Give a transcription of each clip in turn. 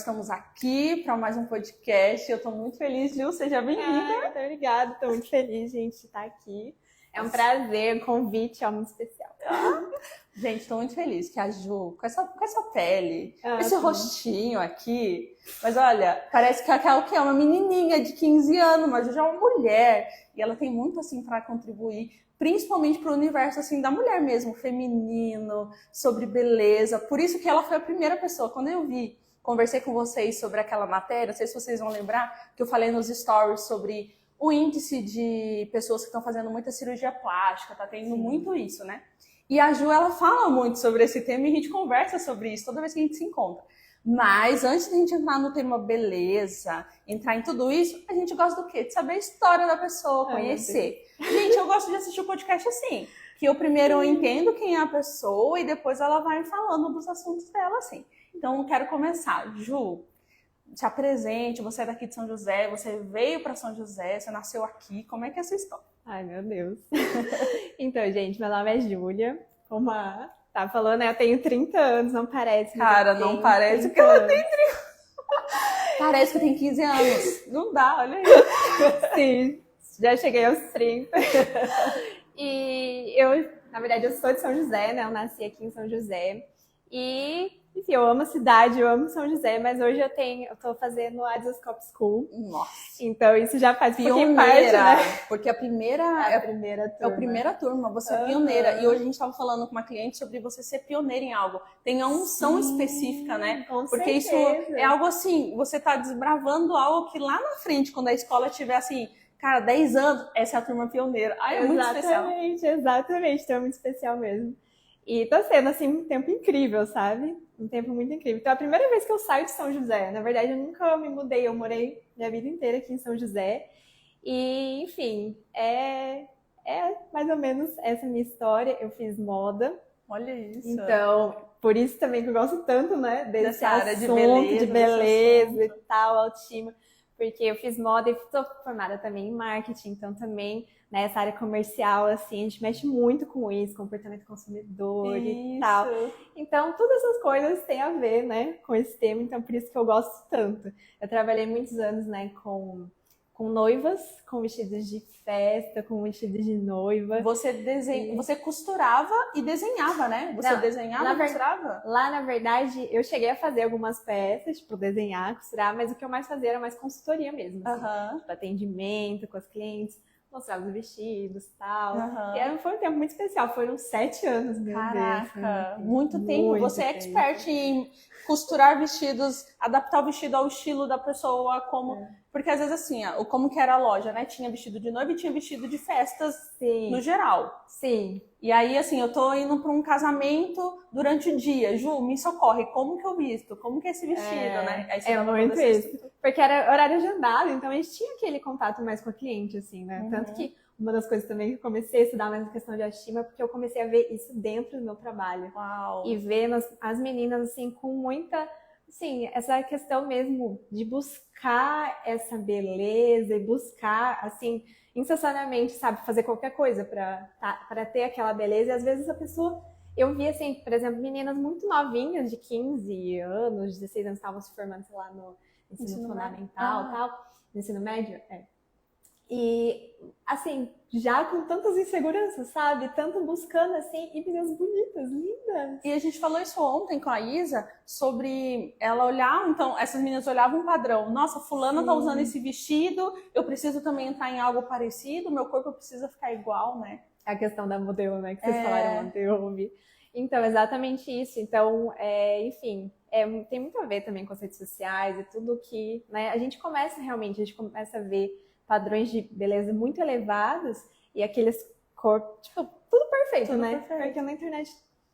estamos aqui para mais um podcast. Eu estou muito feliz, Ju, seja bem-vinda. Muito obrigada, estou muito feliz, gente, de estar aqui. É um prazer, um convite é muito especial. Gente, estou muito feliz que a Ju, com essa pele, com esse rostinho aqui, mas olha, parece que aquela que é uma menininha de 15 anos, mas já é uma mulher, e ela tem muito assim para contribuir, principalmente para o universo assim da mulher mesmo, feminino, sobre beleza. Por isso que ela foi a primeira pessoa, quando eu conversei com vocês sobre aquela matéria, não sei se vocês vão lembrar, que eu falei nos stories sobre o índice de pessoas que estão fazendo muita cirurgia plástica, tá tendo muito isso, né? E a Ju, ela fala muito sobre esse tema e a gente conversa sobre isso toda vez que a gente se encontra. Mas antes de a gente entrar no tema beleza, entrar em tudo isso, a gente gosta do quê? De saber a história da pessoa, conhecer. Gente, eu gosto de assistir o podcast assim, que eu primeiro entendo quem é a pessoa e depois ela vai falando dos assuntos dela, assim. Então, eu quero começar. Ju, te apresente, você é daqui de São José, você veio para São José, você nasceu aqui, como é que é essa história? Ai, meu Deus. Então, gente, meu nome é Júlia, como a tá falando, né? Eu tenho 30 anos, não parece. Cara, não parece que ela tem 30. Parece que tem 15 anos. Não dá, olha aí. Sim, já cheguei aos 30. E eu, na verdade, eu sou de São José, né? Eu nasci aqui em São José. E, enfim, eu amo a cidade, eu amo São José, mas hoje eu tô fazendo a Adiscope School. Nossa. Então isso já faz pioneira, parte, né? Porque a primeira turma. É a primeira turma, você é pioneira. E hoje a gente estava falando com uma cliente sobre você ser pioneira em algo. Tem a unção específica, né? Porque certeza. Isso é algo assim, você tá desbravando algo que lá na frente, quando a escola tiver assim, cara, 10 anos, essa é a turma pioneira. Ai, é muito especial. Exatamente, então é muito especial mesmo. E tá sendo, assim, um tempo incrível, sabe? Um tempo muito incrível. Então, é a primeira vez que eu saio de São José. Na verdade, eu nunca me mudei. Eu morei minha vida inteira aqui em São José. E, enfim, é mais ou menos essa minha história. Eu fiz moda. Olha isso. Então, por isso também que eu gosto tanto, né? Desse área assunto, de beleza e tal, autoestima. Porque eu fiz moda e estou formada também em marketing. Então, também... Nessa área comercial, assim, a gente mexe muito com isso, comportamento consumidor e tal. Então, todas essas coisas têm a ver, né, com esse tema, então por isso que eu gosto tanto. Eu trabalhei muitos anos, né, com noivas, com vestidos de festa, com vestidos de noiva. Você costurava e desenhava, né? Você desenhava e costurava? Lá, na verdade, eu cheguei a fazer algumas peças, tipo, desenhar, costurar, mas o que eu mais fazia era mais consultoria mesmo, assim, tipo, atendimento com as clientes. Mostrava os vestidos e tal. E foi um tempo muito especial. Foram 7 anos, meu Deus. Caraca, muito tempo. Você é expert em costurar vestidos, adaptar o vestido ao estilo da pessoa, como... Porque às vezes assim, como que era a loja, né? Tinha vestido de noiva e tinha vestido de festas no geral. Sim. E aí, assim, eu tô indo para um casamento durante o dia. Ju, me socorre, como que eu visto? Como que é esse vestido, né? Aí é muito isso. Porque era horário agendado, então a gente tinha aquele contato mais com a cliente, assim, né? Tanto que uma das coisas também que eu comecei a estudar mais a questão de autoestima, porque eu comecei a ver isso dentro do meu trabalho. Uau. E ver as meninas, assim, com muita... Assim, essa questão mesmo de buscar essa beleza e buscar, assim, incessantemente, sabe, fazer qualquer coisa para ter aquela beleza. E às vezes a pessoa... Eu vi, assim, por exemplo, meninas muito novinhas, de 15 anos, 16 anos, estavam se formando, sei lá, no ensino fundamental, tal, no ensino médio, E, assim, já com tantas inseguranças, sabe? Tanto buscando, assim, e meninas bonitas, lindas. E a gente falou isso ontem com a Isa, sobre ela olhar, então, essas meninas olhavam um padrão. Nossa, fulana tá usando esse vestido, eu preciso também entrar em algo parecido, meu corpo precisa ficar igual, né? A questão da modelo, né? Que vocês falaram ontem, eu ouvi. Então, exatamente isso. Então, enfim, tem muito a ver também com as redes sociais e tudo que, né? A gente começa a ver padrões de beleza muito elevados e aqueles corpos, tipo, tudo perfeito, né? Porque na internet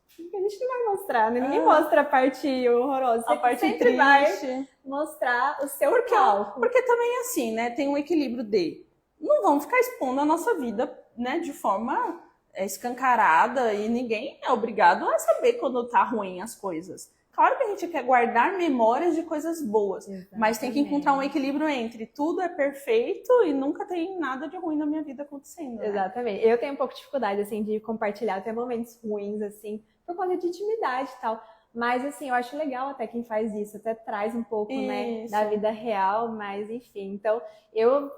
a gente não vai mostrar, né? Ninguém mostra a parte horrorosa. A parte sempre triste. Vai mostrar o seu palco. Porque também assim, né? Tem um equilíbrio de... Não vamos ficar expondo a nossa vida, né? De forma escancarada e ninguém é obrigado a saber quando tá ruim as coisas. Claro que a gente quer guardar memórias de coisas boas, mas tem que encontrar um equilíbrio entre tudo é perfeito e nunca tem nada de ruim na minha vida acontecendo. Né? Exatamente. Eu tenho um pouco de dificuldade, assim, de compartilhar até momentos ruins, assim, por conta de intimidade e tal. Mas, assim, eu acho legal até quem faz isso, até traz um pouco, né, da vida real, mas enfim. Então,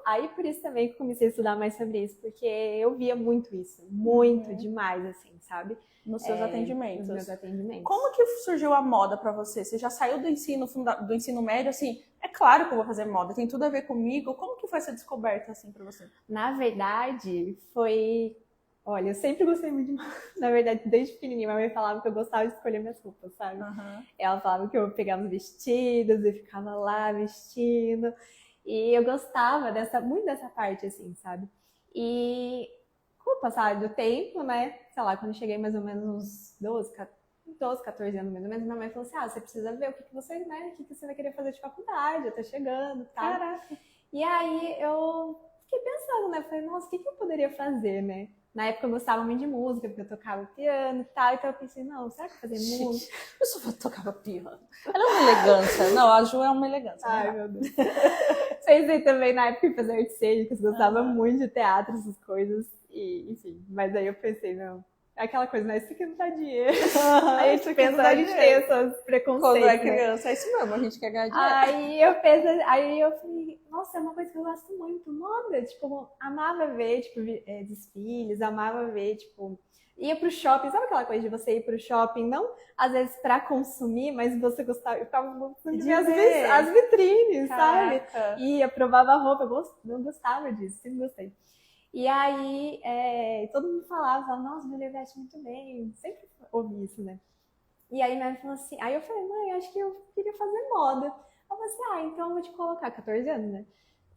aí por isso também que comecei a estudar mais sobre isso, porque eu via muito isso, muito demais, assim, sabe? Nos seus atendimentos. Nos meus atendimentos. Como que surgiu a moda pra você? Você já saiu do ensino médio, assim, é claro que eu vou fazer moda, tem tudo a ver comigo. Como que foi essa descoberta, assim, pra você? Na verdade, foi... Olha, eu sempre gostei muito de moda. Na verdade, desde pequenininha, minha mãe falava que eu gostava de escolher minhas roupas, sabe? Ela falava que eu pegava os vestidos e ficava lá vestindo. E eu gostava muito dessa parte, assim, sabe? E com o passar do tempo, né? Sei lá, quando eu cheguei mais ou menos uns 12, 14 anos mais ou menos, minha mãe falou assim, você precisa ver o que você, né? O que você vai querer fazer de faculdade, eu tô chegando, tá? Caraca! E aí eu fiquei pensando, né? Falei, nossa, o que eu poderia fazer, né? Na época eu gostava muito de música, porque eu tocava piano e tal, então eu pensei, não, será que fazer música? Eu só tocava piano. Ela é uma elegância. Não, a Ju é uma elegância. Ai, meu Deus. Pensei também na época em fazer artes cênicas, gostava muito de teatro, essas coisas, e enfim. Mas aí eu pensei, não, é aquela coisa, né? Isso aqui não dá dinheiro. Aí a gente pensa, a gente tem esses preconceitos. Quando é criança, é isso mesmo, a gente quer ganhar dinheiro. Aí eu falei, nossa, é uma coisa que eu gosto muito, moda. Tipo, amava ver, tipo, desfiles, amava ver, tipo, ia pro shopping, sabe aquela coisa de você ir pro shopping, não às vezes pra consumir, mas você gostava, eu ficava de ver as vitrines, sabe? Ia, provava roupa, eu gostava disso, sempre gostei. E aí, todo mundo falava, nossa, mulher veste muito bem, sempre ouvi isso, né? E aí minha mãe falou assim, aí eu falei, mãe, acho que eu queria fazer moda. Ela falou assim, então eu vou te colocar, 14 anos, né?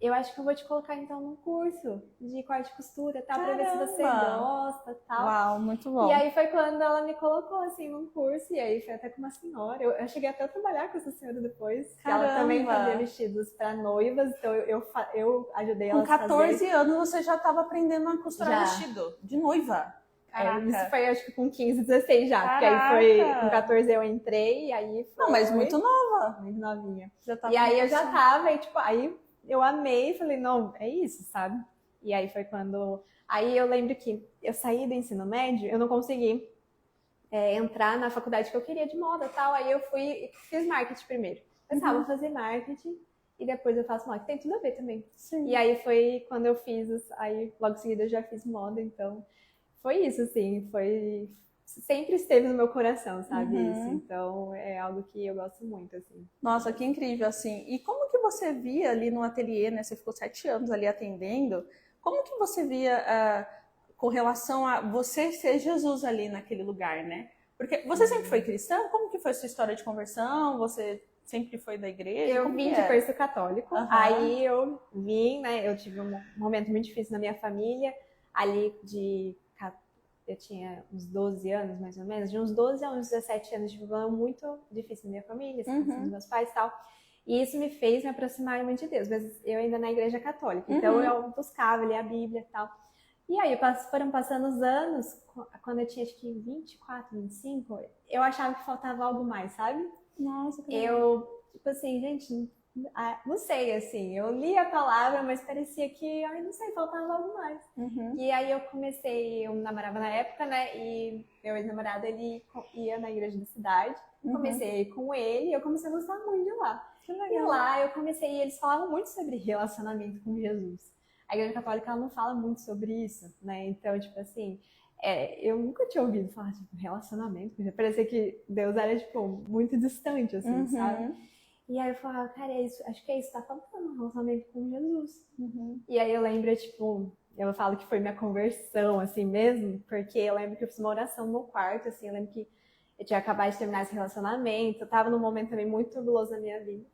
Eu acho que eu vou te colocar então num curso de corte e costura, tá? Pra ver se você gosta, tal. Uau, muito bom. E aí foi quando ela me colocou assim num curso, e aí foi até com uma senhora. Eu cheguei até a trabalhar com essa senhora depois. Que ela também fazia vestidos para noivas, então eu ajudei ela a fazer. Com 14 anos você já estava aprendendo a costurar vestido de noiva. Isso foi acho que com 15, 16 já. Porque aí foi com 14 eu entrei, e aí foi. Não, mas muito nova. Muito novinha. E aí eu já tava, e tipo, aí eu amei e falei, não, é isso, sabe? E aí foi quando... Aí eu lembro que eu saí do ensino médio, eu não consegui entrar na faculdade que eu queria de moda e tal. Aí eu fiz marketing primeiro. Pensava, vou fazer marketing e depois eu faço moda. Tem tudo a ver também. Sim. E aí foi quando eu fiz, aí logo em seguida eu já fiz moda, então foi isso, assim, sempre esteve no meu coração, sabe, isso. Então, é algo que eu gosto muito, assim. Nossa, que incrível, assim. E como que você via ali no ateliê, né? Você ficou 7 anos ali atendendo. Como que você via com relação a você ser Jesus ali naquele lugar, né? Porque você sempre foi cristã? Como que foi a sua história de conversão? Você sempre foi da igreja? Eu vim de berço católico. Aí eu vim, né? Eu tive um momento muito difícil na minha família, ali eu tinha uns 12 anos, mais ou menos, de uns 12 a uns 17 anos de problema muito difícil na minha família, situação dos meus pais e tal. E isso me fez me aproximar muito de Deus, mas eu ainda na igreja católica, então eu buscava ler a Bíblia e tal. E aí foram passando os anos, quando eu tinha acho que 24, 25, eu achava que faltava algo mais, sabe? Nossa, que tipo assim, gente, não sei, assim, eu li a palavra, mas parecia que, não sei, faltava algo mais. E aí eu namorava na época, né, e meu ex-namorado, ele ia na igreja da cidade, comecei a ir com ele, e eu comecei a gostar muito de lá. E lá eu comecei, e eles falavam muito sobre relacionamento com Jesus. A igreja católica, ela não fala muito sobre isso, né, então, tipo assim, eu nunca tinha ouvido falar de relacionamento, porque parecia que Deus era, tipo, muito distante, assim, sabe? E aí eu falava, cara, acho que é isso, tá faltando um relacionamento com Jesus. E aí eu lembro, tipo, eu falo que foi minha conversão, assim mesmo, porque eu lembro que eu fiz uma oração no quarto, assim, eu lembro que eu tinha acabado de terminar esse relacionamento, eu tava num momento também muito turbuloso na minha vida,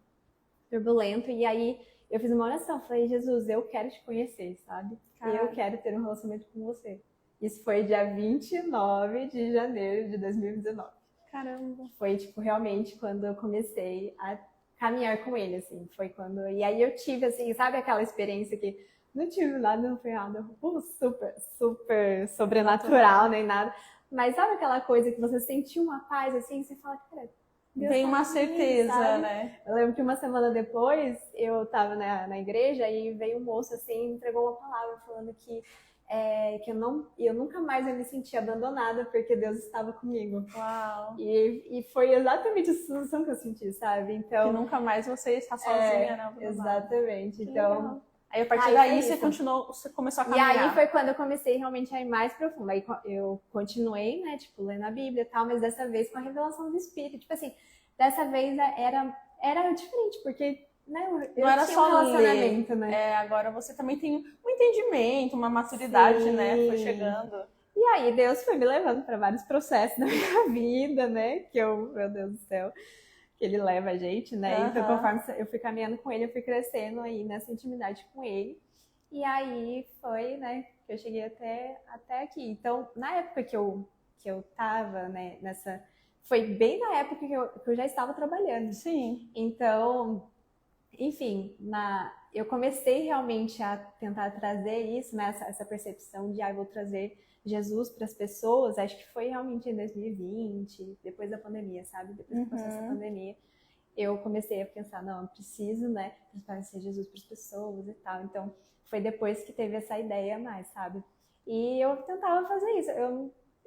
turbulento, e aí eu fiz uma oração, falei, Jesus, eu quero te conhecer, sabe? E eu quero ter um relacionamento com você. Isso foi dia 29 de janeiro de 2019. Caramba! Foi, tipo, realmente quando eu comecei a caminhar com ele, assim, foi quando... E aí eu tive, assim, sabe aquela experiência que não tive nada, não foi nada super sobrenatural, nem nada, mas sabe aquela coisa que você sentiu uma paz, assim, e você fala, cara, Deus tem uma certeza, sabe? né? Eu lembro que uma semana depois, eu tava na igreja e veio um moço, assim, entregou uma palavra falando que que eu nunca mais eu me senti abandonada porque Deus estava comigo. Uau! E foi exatamente a sensação que eu senti, sabe? Então, que nunca mais você está sozinha, né? Exatamente. Que Então, legal. Aí a partir daí você você começou a caminhar. E aí foi quando eu comecei realmente a ir mais profundo. Aí eu continuei, né, tipo, lendo a Bíblia e tal, mas dessa vez com a revelação do Espírito. Tipo assim, dessa vez era diferente, porque, né, eu não era tinha só um relacionamento, ler, né? agora você também tem um entendimento, uma maturidade, né? Foi chegando. E aí Deus foi me levando para vários processos da minha vida, né? Meu Deus do céu, que Ele leva a gente, né? Então, conforme eu fui caminhando com Ele, eu fui crescendo aí nessa intimidade com Ele. E aí foi, né, que eu cheguei até aqui. Então, na época que eu tava, né, foi bem na época que eu já estava trabalhando. Sim. Então, enfim, eu comecei realmente a tentar trazer isso, né, essa percepção de, vou trazer Jesus para as pessoas, acho que foi realmente em 2020, depois da pandemia, sabe? Depois do processo da pandemia, eu comecei a pensar, não, eu preciso, né, transparecer Jesus para as pessoas e tal. Então, foi depois que teve essa ideia mais, sabe? E eu tentava fazer isso.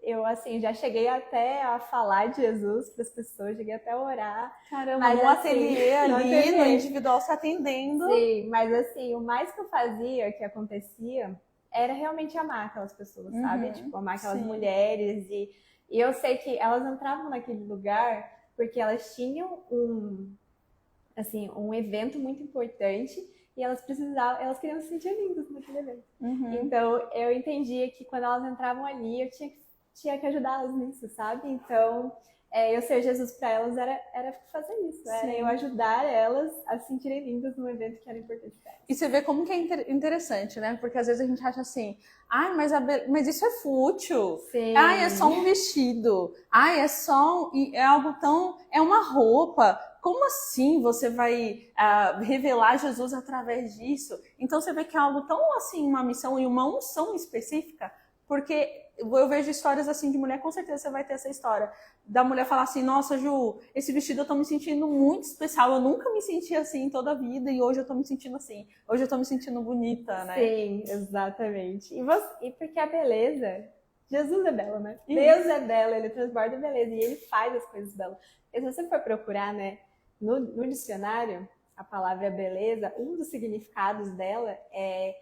Eu assim, já cheguei até a falar de Jesus para as pessoas, cheguei até a orar. Caramba, mas, no assim, ateliê ali, no individual, se atendendo. Sim, mas assim, o mais que eu fazia, que acontecia, era realmente amar aquelas pessoas, sabe? Tipo, amar aquelas mulheres. E eu sei que elas entravam naquele lugar porque elas tinham um evento muito importante e elas queriam se sentir lindas naquele evento. Então, eu entendia que quando elas entravam ali, eu tinha que ajudá-las nisso, sabe? Então, eu ser Jesus para elas era fazer isso, era eu ajudar elas a se sentirem lindas num evento que era importante para elas. E você vê como que é interessante, né? Porque às vezes a gente acha assim, mas isso é fútil. Sim. É só um vestido. É algo tão... É uma roupa. Como assim você vai revelar Jesus através disso? Então você vê que é algo tão assim, uma missão e uma unção específica, porque eu vejo histórias assim de mulher, com certeza você vai ter essa história, da mulher falar assim, nossa, Ju, esse vestido eu tô me sentindo muito especial, eu nunca me senti assim em toda a vida e hoje eu tô me sentindo assim, hoje eu tô me sentindo bonita, né? Sim, exatamente. E porque a beleza, Jesus é belo, né? Deus é belo, Ele transborda beleza e Ele faz as coisas belas. E se você for procurar, né, no dicionário, a palavra beleza, um dos significados dela é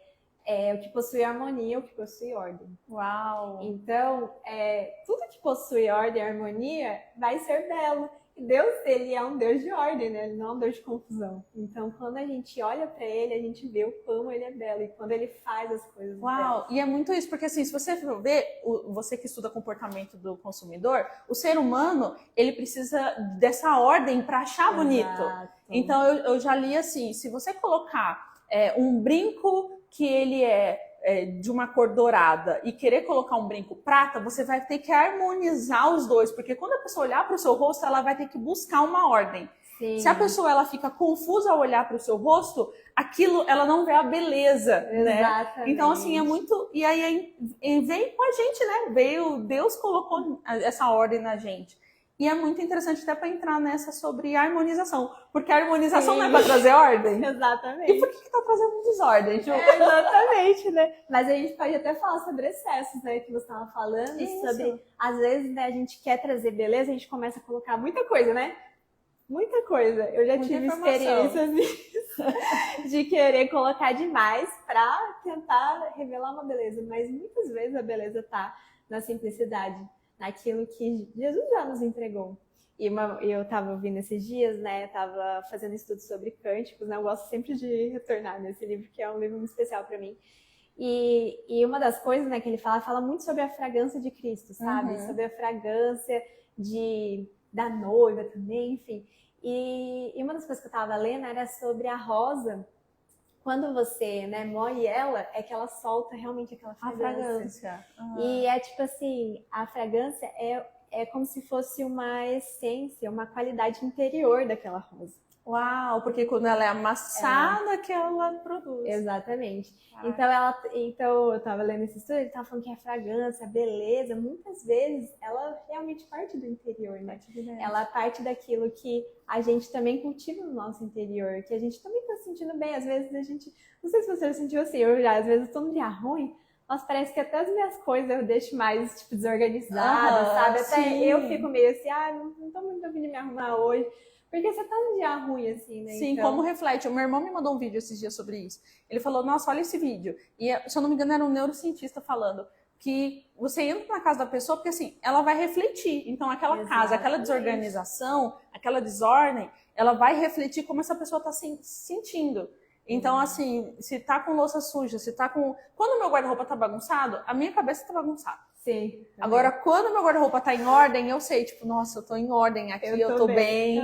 o que possui harmonia, o que possui ordem. Uau! Então, tudo que possui ordem e harmonia vai ser belo. E Deus, Ele é um Deus de ordem, né? Ele não é um Deus de confusão. Então, quando a gente olha para Ele, a gente vê o quão Ele é belo e quando Ele faz as coisas belas. E é muito isso, porque assim, se você for ver, você que estuda comportamento do consumidor, o ser humano, ele precisa dessa ordem para achar bonito. Então, eu já li assim, se você colocar um brinco que ele é de uma cor dourada e querer colocar um brinco prata, você vai ter que harmonizar os dois, porque quando a pessoa olhar para o seu rosto, ela vai ter que buscar uma ordem. Sim. Se a pessoa ela fica confusa ao olhar para o seu rosto, aquilo ela não vê a beleza, né? Então assim é muito, e aí vem com a gente, né? Deus colocou essa ordem na gente. E é muito interessante até para entrar nessa sobre harmonização. Porque a harmonização não é para trazer ordem? Exatamente. E por que tá trazendo desordem, Ju? Exatamente, né? Mas a gente pode até falar sobre excessos, né? Que você estava falando. Sobre, às vezes, né, a gente quer trazer beleza, a gente começa a colocar muita coisa, né? Muita coisa. Eu já tive experiências de querer colocar demais para tentar revelar uma beleza. Mas muitas vezes a beleza tá na simplicidade, naquilo que Jesus já nos entregou. E eu estava ouvindo esses dias, né? Estava fazendo estudo sobre cânticos, né? Eu gosto sempre de retornar nesse livro, que é um livro muito especial para mim. E uma das coisas, né, que ele fala muito sobre a fragrância de Cristo, sabe? Sobre a fragrância da noiva também, enfim. E uma das coisas que eu estava lendo era sobre a rosa. Quando você, né, moe ela, é que ela solta realmente aquela fragrância. E é tipo assim, a fragrância é como se fosse uma essência, uma qualidade interior daquela rosa. Uau, porque quando ela é amassada que ela produz. Exatamente. Então eu estava lendo esse estudo, ele estava falando que a fragrância, a beleza, muitas vezes ela realmente parte do interior, né? Ela parte daquilo que a gente também cultiva no nosso interior, que a gente também está sentindo bem. Às vezes a gente, não sei se você sentiu assim, às vezes eu tô num dia ruim, nossa, parece que até as minhas coisas eu deixo mais, tipo, desorganizada, sabe? Até sim. eu fico meio assim, não tô muito afim de me arrumar hoje. Porque você tá num dia ruim, assim, né? Sim, então... como reflete. O meu irmão me mandou um vídeo esses dias sobre isso. Ele falou, nossa, olha esse vídeo. E, se eu não me engano, era um neurocientista falando que você entra na casa da pessoa porque, assim, ela vai refletir. Então, aquela casa, aquela desorganização, aquela desordem, ela vai refletir como essa pessoa tá se sentindo. Então, assim, se tá com louça suja, se tá com... Quando o meu guarda-roupa tá bagunçado, a minha cabeça tá bagunçada. Sim. Também. Agora, quando meu guarda-roupa tá em ordem, eu sei, tipo, nossa, eu tô em ordem aqui, eu tô bem.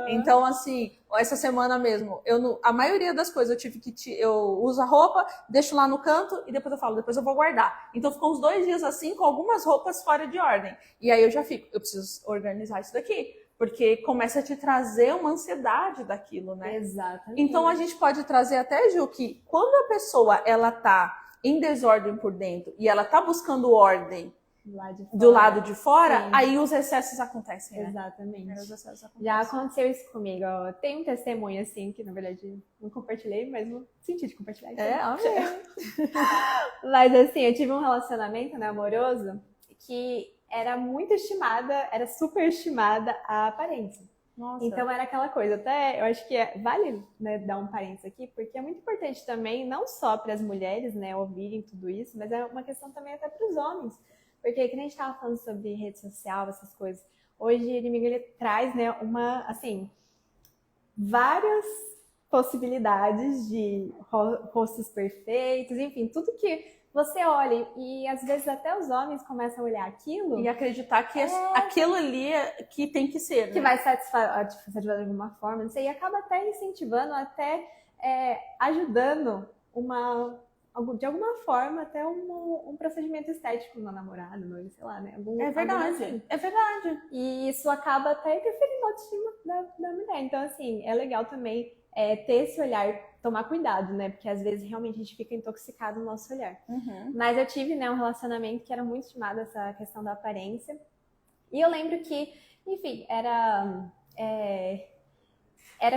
Então, assim, essa semana mesmo, a maioria das coisas eu tive que... Eu uso a roupa, deixo lá no canto e depois eu falo, depois eu vou guardar. Então, ficou uns 2 dias assim, com algumas roupas fora de ordem. E aí eu já fico, eu preciso organizar isso daqui. Porque começa a te trazer uma ansiedade daquilo, né? Exatamente. Então, a gente pode trazer até, Ju, que quando a pessoa, ela tá em desordem por dentro e ela tá buscando ordem do lado de fora, sim, aí os excessos acontecem, né? Exatamente. Os excessos acontecem. Já aconteceu isso comigo. Ó. Tem um testemunho, assim, que na verdade não compartilhei, mas não senti de compartilhar. Mas assim, eu tive um relacionamento, né, amoroso que era muito estimada, era super estimada a aparência. Nossa. Então era aquela coisa, até eu acho que vale, né, dar um parênteses aqui, porque é muito importante também, não só para as mulheres, né, ouvirem tudo isso, mas é uma questão também até para os homens. Porque quando a gente estava falando sobre rede social, essas coisas, hoje o inimigo ele traz, né, várias possibilidades de rostos perfeitos, enfim, tudo que você olha, e às vezes até os homens começam a olhar aquilo e acreditar que aquilo ali que tem que ser, né? Que vai satisfazer de alguma forma, não sei, e acaba até incentivando, até ajudando de alguma forma, até um procedimento estético na namorada, sei lá, né? É verdade, assim. É verdade. E isso acaba até interferindo na autoestima da mulher. Então, assim, é legal também ter esse olhar, tomar cuidado, né? Porque às vezes realmente a gente fica intoxicado no nosso olhar. Uhum. Mas eu tive, né, um relacionamento que era muito estimado essa questão da aparência. E eu lembro que, enfim, era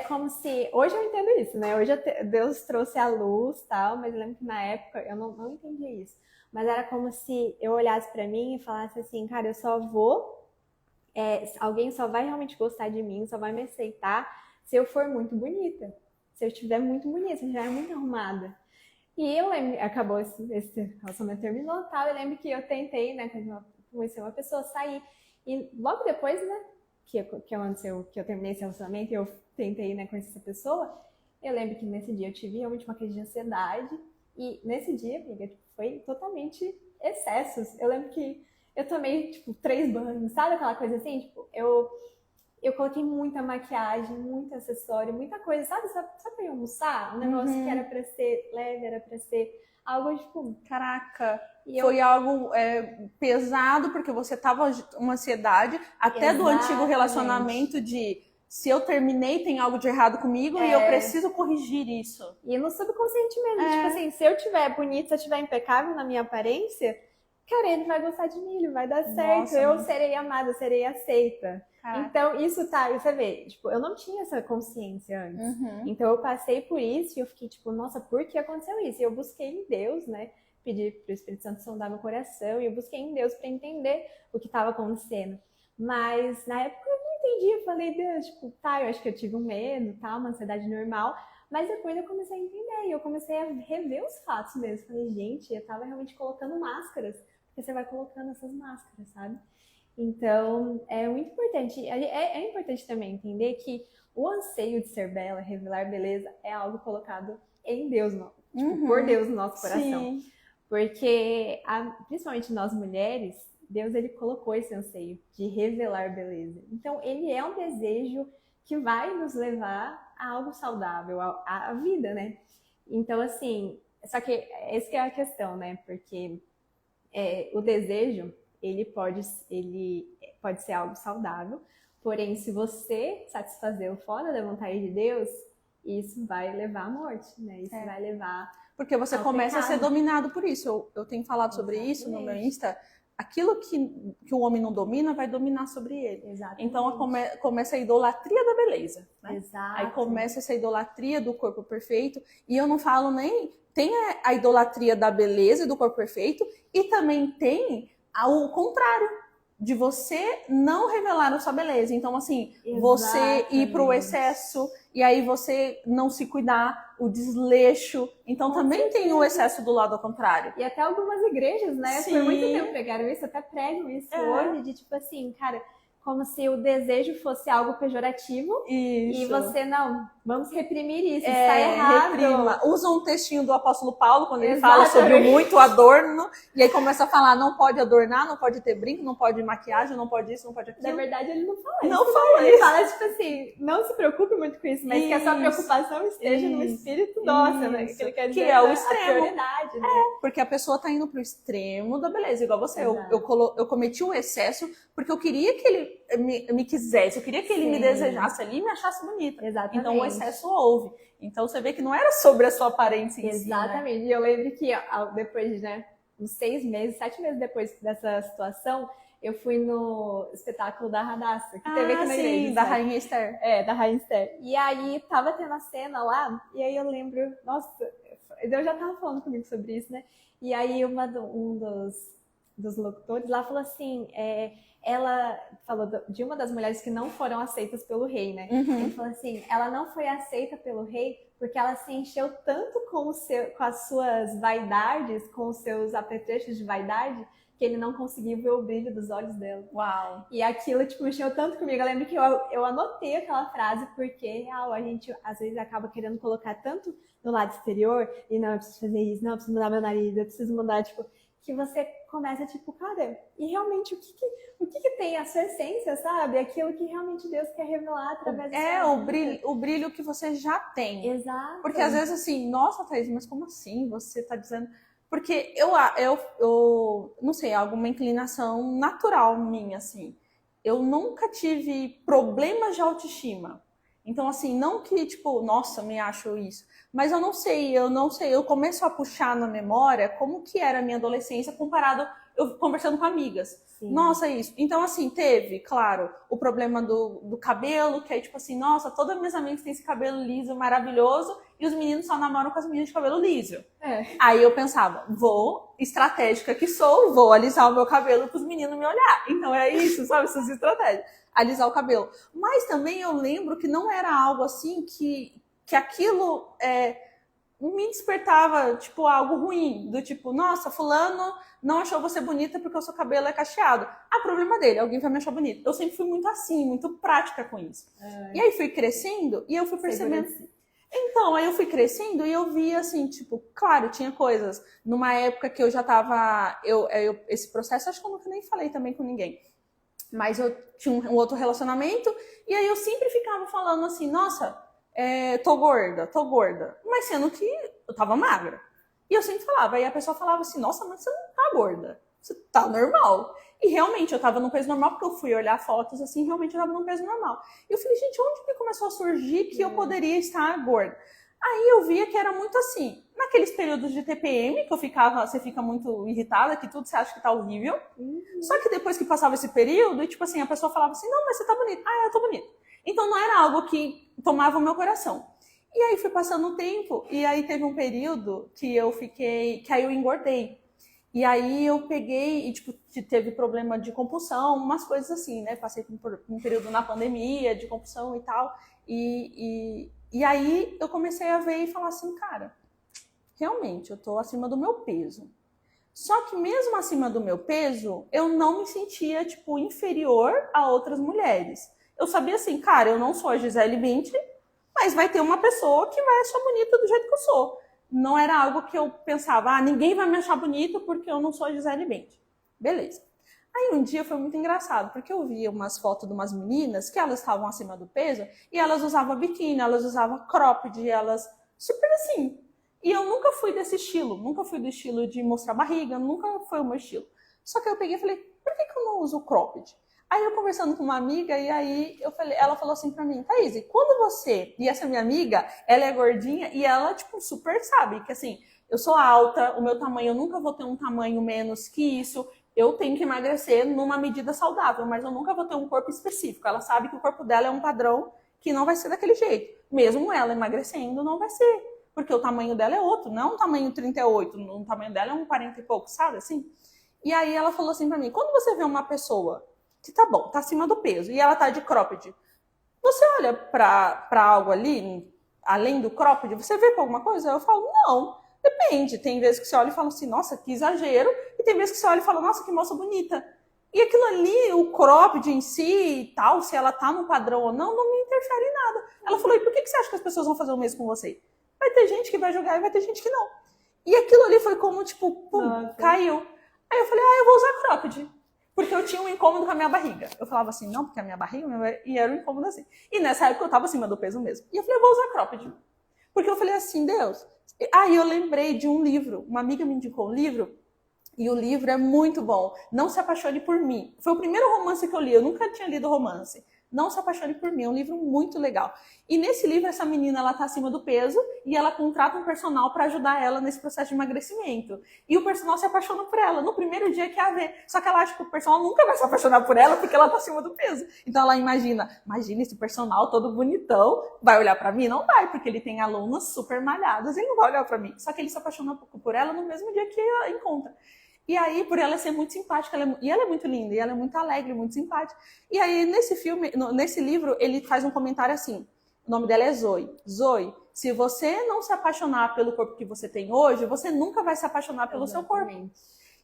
como se... Hoje eu entendo isso, né? Hoje Deus trouxe a luz e tal, mas eu lembro que na época eu não entendia isso. Mas era como se eu olhasse pra mim e falasse assim, cara, eu só vou... alguém só vai realmente gostar de mim, só vai me aceitar se eu for muito bonita. Se eu estiver muito bonita, se eu estiver muito arrumada. E eu lembro, acabou esse relacionamento terminou e tal, eu lembro que eu tentei, né, quando eu conheci uma pessoa, sair. E logo depois, né, que eu terminei esse relacionamento e eu tentei, né, conhecer essa pessoa, eu lembro que nesse dia eu tive realmente uma crise de ansiedade e nesse dia, amiga, foi totalmente excessos. Eu lembro que eu tomei, 3 banhos, sabe aquela coisa assim? Eu coloquei muita maquiagem, muito acessório, muita coisa, sabe? Só pra ir almoçar? Um negócio que era pra ser leve, era pra ser algo, caraca, foi algo pesado, porque você tava uma ansiedade, até exatamente, do antigo relacionamento de se eu terminei, tem algo de errado comigo e eu preciso corrigir isso. E no subconsciente mesmo, tipo assim, se eu tiver bonita, se eu tiver impecável na minha aparência, cara, ele vai gostar de mim, ele vai dar certo, nossa, eu serei amada, eu serei aceita. Caraca. Então, isso você vê, eu não tinha essa consciência antes. Uhum. Então, eu passei por isso e eu fiquei, nossa, por que aconteceu isso? E eu busquei em Deus, né? Pedi pro Espírito Santo sondar meu coração e eu busquei em Deus para entender o que estava acontecendo. Mas, na época, eu não entendi. Eu falei, Deus, eu acho que eu tive um medo, uma ansiedade normal. Mas depois eu comecei a entender e eu comecei a rever os fatos mesmo. Falei, gente, eu tava realmente colocando máscaras. Porque você vai colocando essas máscaras, sabe? Então, é muito importante. É importante também entender que o anseio de ser bela, revelar beleza, é algo colocado em Deus, por Deus no nosso coração. Sim. Porque, principalmente nós mulheres, Deus ele colocou esse anseio de revelar beleza. Então, ele é um desejo que vai nos levar a algo saudável, à vida, né? Então, assim, só que essa que é a questão, né? Porque o desejo, ele pode ser algo saudável, porém, se você satisfazê-lo fora da vontade de Deus, isso vai levar à morte, né? Isso vai levar... Porque você começa a ser dominado por isso. Eu tenho falado sobre isso no meu Insta, aquilo que o homem não domina vai dominar sobre ele. Exatamente. Então começa a idolatria da beleza, né? Exato. Aí começa essa idolatria do corpo perfeito, e eu não falo nem... Tem a idolatria da beleza e do corpo perfeito, e também tem o contrário, de você não revelar a sua beleza. Então, assim, você ir para o excesso, e aí você não se cuidar, o desleixo. Então, também tem o excesso do lado ao contrário. E até algumas igrejas, né, Sim. por muito tempo pregaram isso, até pregam isso hoje, de tipo assim, cara, como se o desejo fosse algo pejorativo. Isso. E você, não, vamos reprimir isso está errado. Reprima. Usa um textinho do apóstolo Paulo, quando ele fala sobre muito adorno, e aí começa a falar, não pode adornar, não pode ter brinco, não pode maquiagem, não pode isso, não pode aquilo. Na verdade, ele não fala isso. Não fala isso. Ele fala, tipo assim, não se preocupe muito com isso, mas que a sua preocupação esteja no espírito nosso, né? Que ele quer dizer, que é o extremo. A prioridade, né? Porque a pessoa tá indo pro extremo da beleza, igual você. Eu cometi o excesso porque eu queria que ele me quisesse, eu queria que ele me desejasse ali e me achasse bonita. Exatamente. Então o excesso houve. Então você vê que não era sobre a sua aparência em si, né? Exatamente. E eu lembro que depois de, uns 6 meses, 7 meses depois dessa situação, eu fui no espetáculo da Radassa, que teve aqui na igreja. Da Rainha Esther. Da Rainha Esther. E aí tava tendo a cena lá, e aí eu lembro, nossa, eu já tava falando comigo sobre isso, né? E aí um dos locutores lá falou assim, ela falou de uma das mulheres que não foram aceitas pelo rei, né? Ele falou assim, ela não foi aceita pelo rei porque ela se encheu tanto com as suas vaidades, com os seus apetrechos de vaidade, que ele não conseguiu ver o brilho dos olhos dela. Uau! E aquilo, tipo, mexeu tanto comigo. Eu lembro que eu anotei aquela frase porque a gente, às vezes, acaba querendo colocar tanto no lado exterior e não, eu preciso fazer isso, não, eu preciso mudar meu nariz, eu preciso mudar, tipo... que você começa, tipo, cara, e realmente o que tem a sua essência, sabe? Aquilo que realmente Deus quer revelar através do o brilho que você já tem. Exato. Porque às vezes assim, nossa, Thaís, mas como assim? Você tá dizendo... Porque eu não sei, alguma inclinação natural minha, assim. Eu nunca tive problemas de autoestima. Então, assim, não que, tipo, nossa, me acho isso. Mas eu não sei. Eu começo a puxar na memória como que era a minha adolescência comparado, eu conversando com amigas. Sim. Nossa, isso. Então, assim, teve, claro, o problema do cabelo, que aí, tipo assim, nossa, todas as minhas amigas têm esse cabelo liso, maravilhoso, e os meninos só namoram com as meninas de cabelo liso. Aí eu pensava, estratégica que sou, vou alisar o meu cabelo para os meninos me olhar. Então é isso, sabe, essas estratégias. Alisar o cabelo. Mas também eu lembro que não era algo assim que aquilo me despertava, tipo, algo ruim. Do tipo, nossa, fulano não achou você bonita porque o seu cabelo é cacheado. Problema dele, alguém vai me achar bonita. Eu sempre fui muito assim, muito prática com isso. E aí fui crescendo e eu fui percebendo... Então, aí eu fui crescendo e eu vi assim, tipo, claro, tinha coisas. Numa época que eu já tava... esse processo, acho que eu nunca nem falei também com ninguém. Mas eu tinha um outro relacionamento e aí eu sempre ficava falando assim, nossa, tô gorda. Mas sendo que eu tava magra. E eu sempre falava, aí a pessoa falava assim, nossa, mas você não tá gorda, você tá normal. E realmente eu tava num peso normal, porque eu fui olhar fotos assim, realmente eu tava num peso normal. E eu falei, gente, onde que começou a surgir que eu poderia estar gorda? Aí eu via que era muito assim, naqueles períodos de TPM, que você fica muito irritada, que tudo você acha que tá horrível. Só que depois que passava esse período, e tipo assim, a pessoa falava assim, não, mas você tá bonita. Eu tô bonita. Então não era algo que tomava o meu coração. E aí foi passando o tempo, e aí teve um período que aí eu engordei. E aí eu peguei e, tipo, teve problema de compulsão, umas coisas assim, né? Passei por um período na pandemia de compulsão e tal. E aí eu comecei a ver e falar assim, cara, realmente eu tô acima do meu peso. Só que mesmo acima do meu peso, eu não me sentia, tipo, inferior a outras mulheres. Eu sabia assim, cara, eu não sou a Gisele Bündchen, mas vai ter uma pessoa que vai achar bonita do jeito que eu sou. Não era algo que eu pensava, ninguém vai me achar bonita porque eu não sou a Gisele Bündchen. Beleza. Aí um dia foi muito engraçado, porque eu vi umas fotos de umas meninas que elas estavam acima do peso e elas usavam biquíni, elas usavam cropped, elas super assim. E eu nunca fui desse estilo, nunca fui do estilo de mostrar barriga, nunca foi o meu estilo. Só que eu peguei e falei, por que eu não uso cropped? Aí eu conversando com uma amiga, e aí ela falou assim pra mim, Thaís, quando você... E essa minha amiga, ela é gordinha e ela, tipo, super sabe que, assim, eu sou alta, o meu tamanho, eu nunca vou ter um tamanho menos que isso. eu tenho que emagrecer numa medida saudável, mas eu nunca vou ter um corpo específico. Ela sabe que o corpo dela é um padrão que não vai ser daquele jeito. Mesmo ela emagrecendo, não vai ser. Porque o tamanho dela é outro, não é um tamanho 38, o tamanho dela é um 40 e pouco, sabe assim? E aí ela falou assim pra mim, quando você vê uma pessoa que tá bom, tá acima do peso, e ela tá de cropped, você olha pra algo ali, além do cropped, você vê pra alguma coisa? Eu falo, não, depende. Tem vezes que você olha e fala assim, nossa, que exagero, e tem vezes que você olha e fala, nossa, que moça bonita. E aquilo ali, o cropped em si e tal, se ela tá no padrão ou não, não me interfere em nada. Ela falou, e por que você acha que as pessoas vão fazer o mesmo com você? Vai ter gente que vai jogar e vai ter gente que não. E aquilo ali foi como, tipo, pum, caiu. Aí eu falei, eu vou usar cropped. Porque eu tinha um incômodo com a minha barriga. Eu falava assim, não, porque a minha barriga, e era um incômodo assim. E nessa época eu tava acima do peso mesmo. E eu falei, eu vou usar cropped. Porque eu falei assim, Deus. Aí eu lembrei de um livro, uma amiga me indicou um livro, e o livro é muito bom. Não Se Apaixone por Mim. Foi o primeiro romance que eu li, eu nunca tinha lido romance. Não Se Apaixone por Mim, é um livro muito legal. E nesse livro, essa menina, ela tá acima do peso e ela contrata um personal para ajudar ela nesse processo de emagrecimento. E o personal se apaixona por ela no primeiro dia que a vê. Só que ela acha que o personal nunca vai se apaixonar por ela porque ela tá acima do peso. Então ela imagina esse personal todo bonitão, vai olhar para mim? Não vai, porque ele tem alunos super malhados, ele não vai olhar para mim. Só que ele se apaixona por ela no mesmo dia que ela encontra. E aí, por ela ser muito simpática, e ela é muito linda, e ela é muito alegre, muito simpática. E aí, nesse livro, ele faz um comentário assim, o nome dela é Zoe. Zoe, se você não se apaixonar pelo corpo que você tem hoje, você nunca vai se apaixonar pelo seu corpo.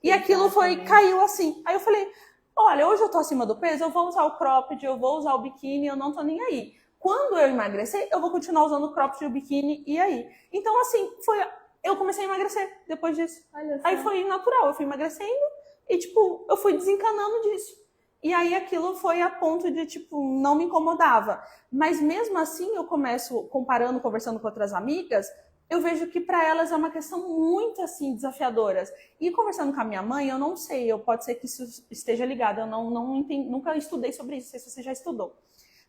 E aquilo caiu assim. Aí eu falei, olha, hoje eu tô acima do peso, eu vou usar o cropped, eu vou usar o biquíni, eu não tô nem aí. Quando eu emagrecer, eu vou continuar usando o cropped e o biquíni, e aí? Então, assim, eu comecei a emagrecer depois disso. Aí foi natural, eu fui emagrecendo e, tipo, eu fui desencanando disso. E aí aquilo foi a ponto de, tipo, não me incomodava. Mas mesmo assim, eu começo, comparando, conversando com outras amigas, eu vejo que para elas é uma questão muito, assim, desafiadora. E conversando com a minha mãe, eu não sei, pode ser que isso esteja ligado, eu não entendi, nunca estudei sobre isso, não sei se você já estudou.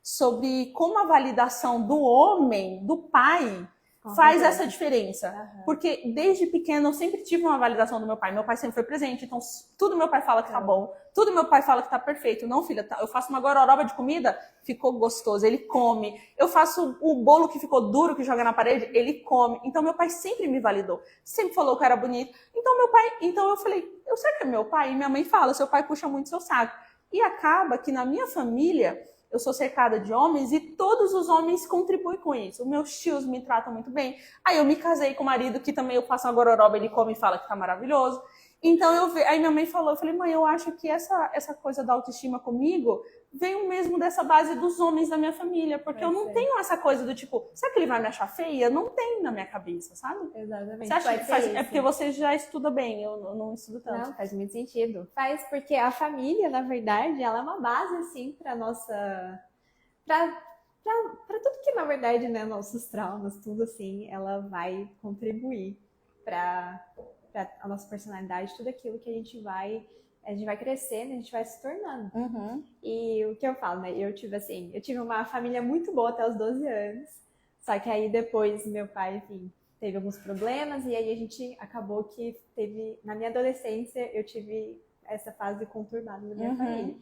Sobre como a validação do homem, do pai, faz essa diferença. Uhum. Porque desde pequena eu sempre tive uma validação do meu pai. Meu pai sempre foi presente, então tudo meu pai fala que tá bom, tudo meu pai fala que tá perfeito. Não, filha, eu faço uma gororoba de comida, ficou gostoso, ele come. Eu faço o bolo que ficou duro, que joga na parede, ele come. Então meu pai sempre me validou, sempre falou que eu era bonito. Então eu falei, eu sei que é meu pai? E minha mãe fala, seu pai puxa muito seu saco. E acaba que na minha família eu sou cercada de homens e todos os homens contribuem com isso. Meus tios me tratam muito bem. Aí eu me casei com o marido que também eu faço uma gororoba, ele come e fala que tá maravilhoso. Então aí minha mãe falou, eu falei, mãe, eu acho que essa coisa da autoestima comigo veio mesmo dessa base dos homens da minha família, porque eu não tenho essa coisa do tipo, será que ele vai me achar feia? Não tem na minha cabeça, sabe? Exatamente. Você acha que faz, é porque você já estuda bem, eu não estudo tanto. Não, faz muito sentido. Faz porque a família, na verdade, ela é uma base, assim, para nossa... para tudo que, na verdade, né, nossos traumas, tudo assim, ela vai contribuir para a nossa personalidade, tudo aquilo que a gente vai crescendo, a gente vai se tornando. Uhum. E o que eu falo, né, eu tive uma família muito boa até os 12 anos, só que aí depois meu pai, enfim, teve alguns problemas e aí a gente acabou que na minha adolescência, eu tive essa fase conturbada da minha família.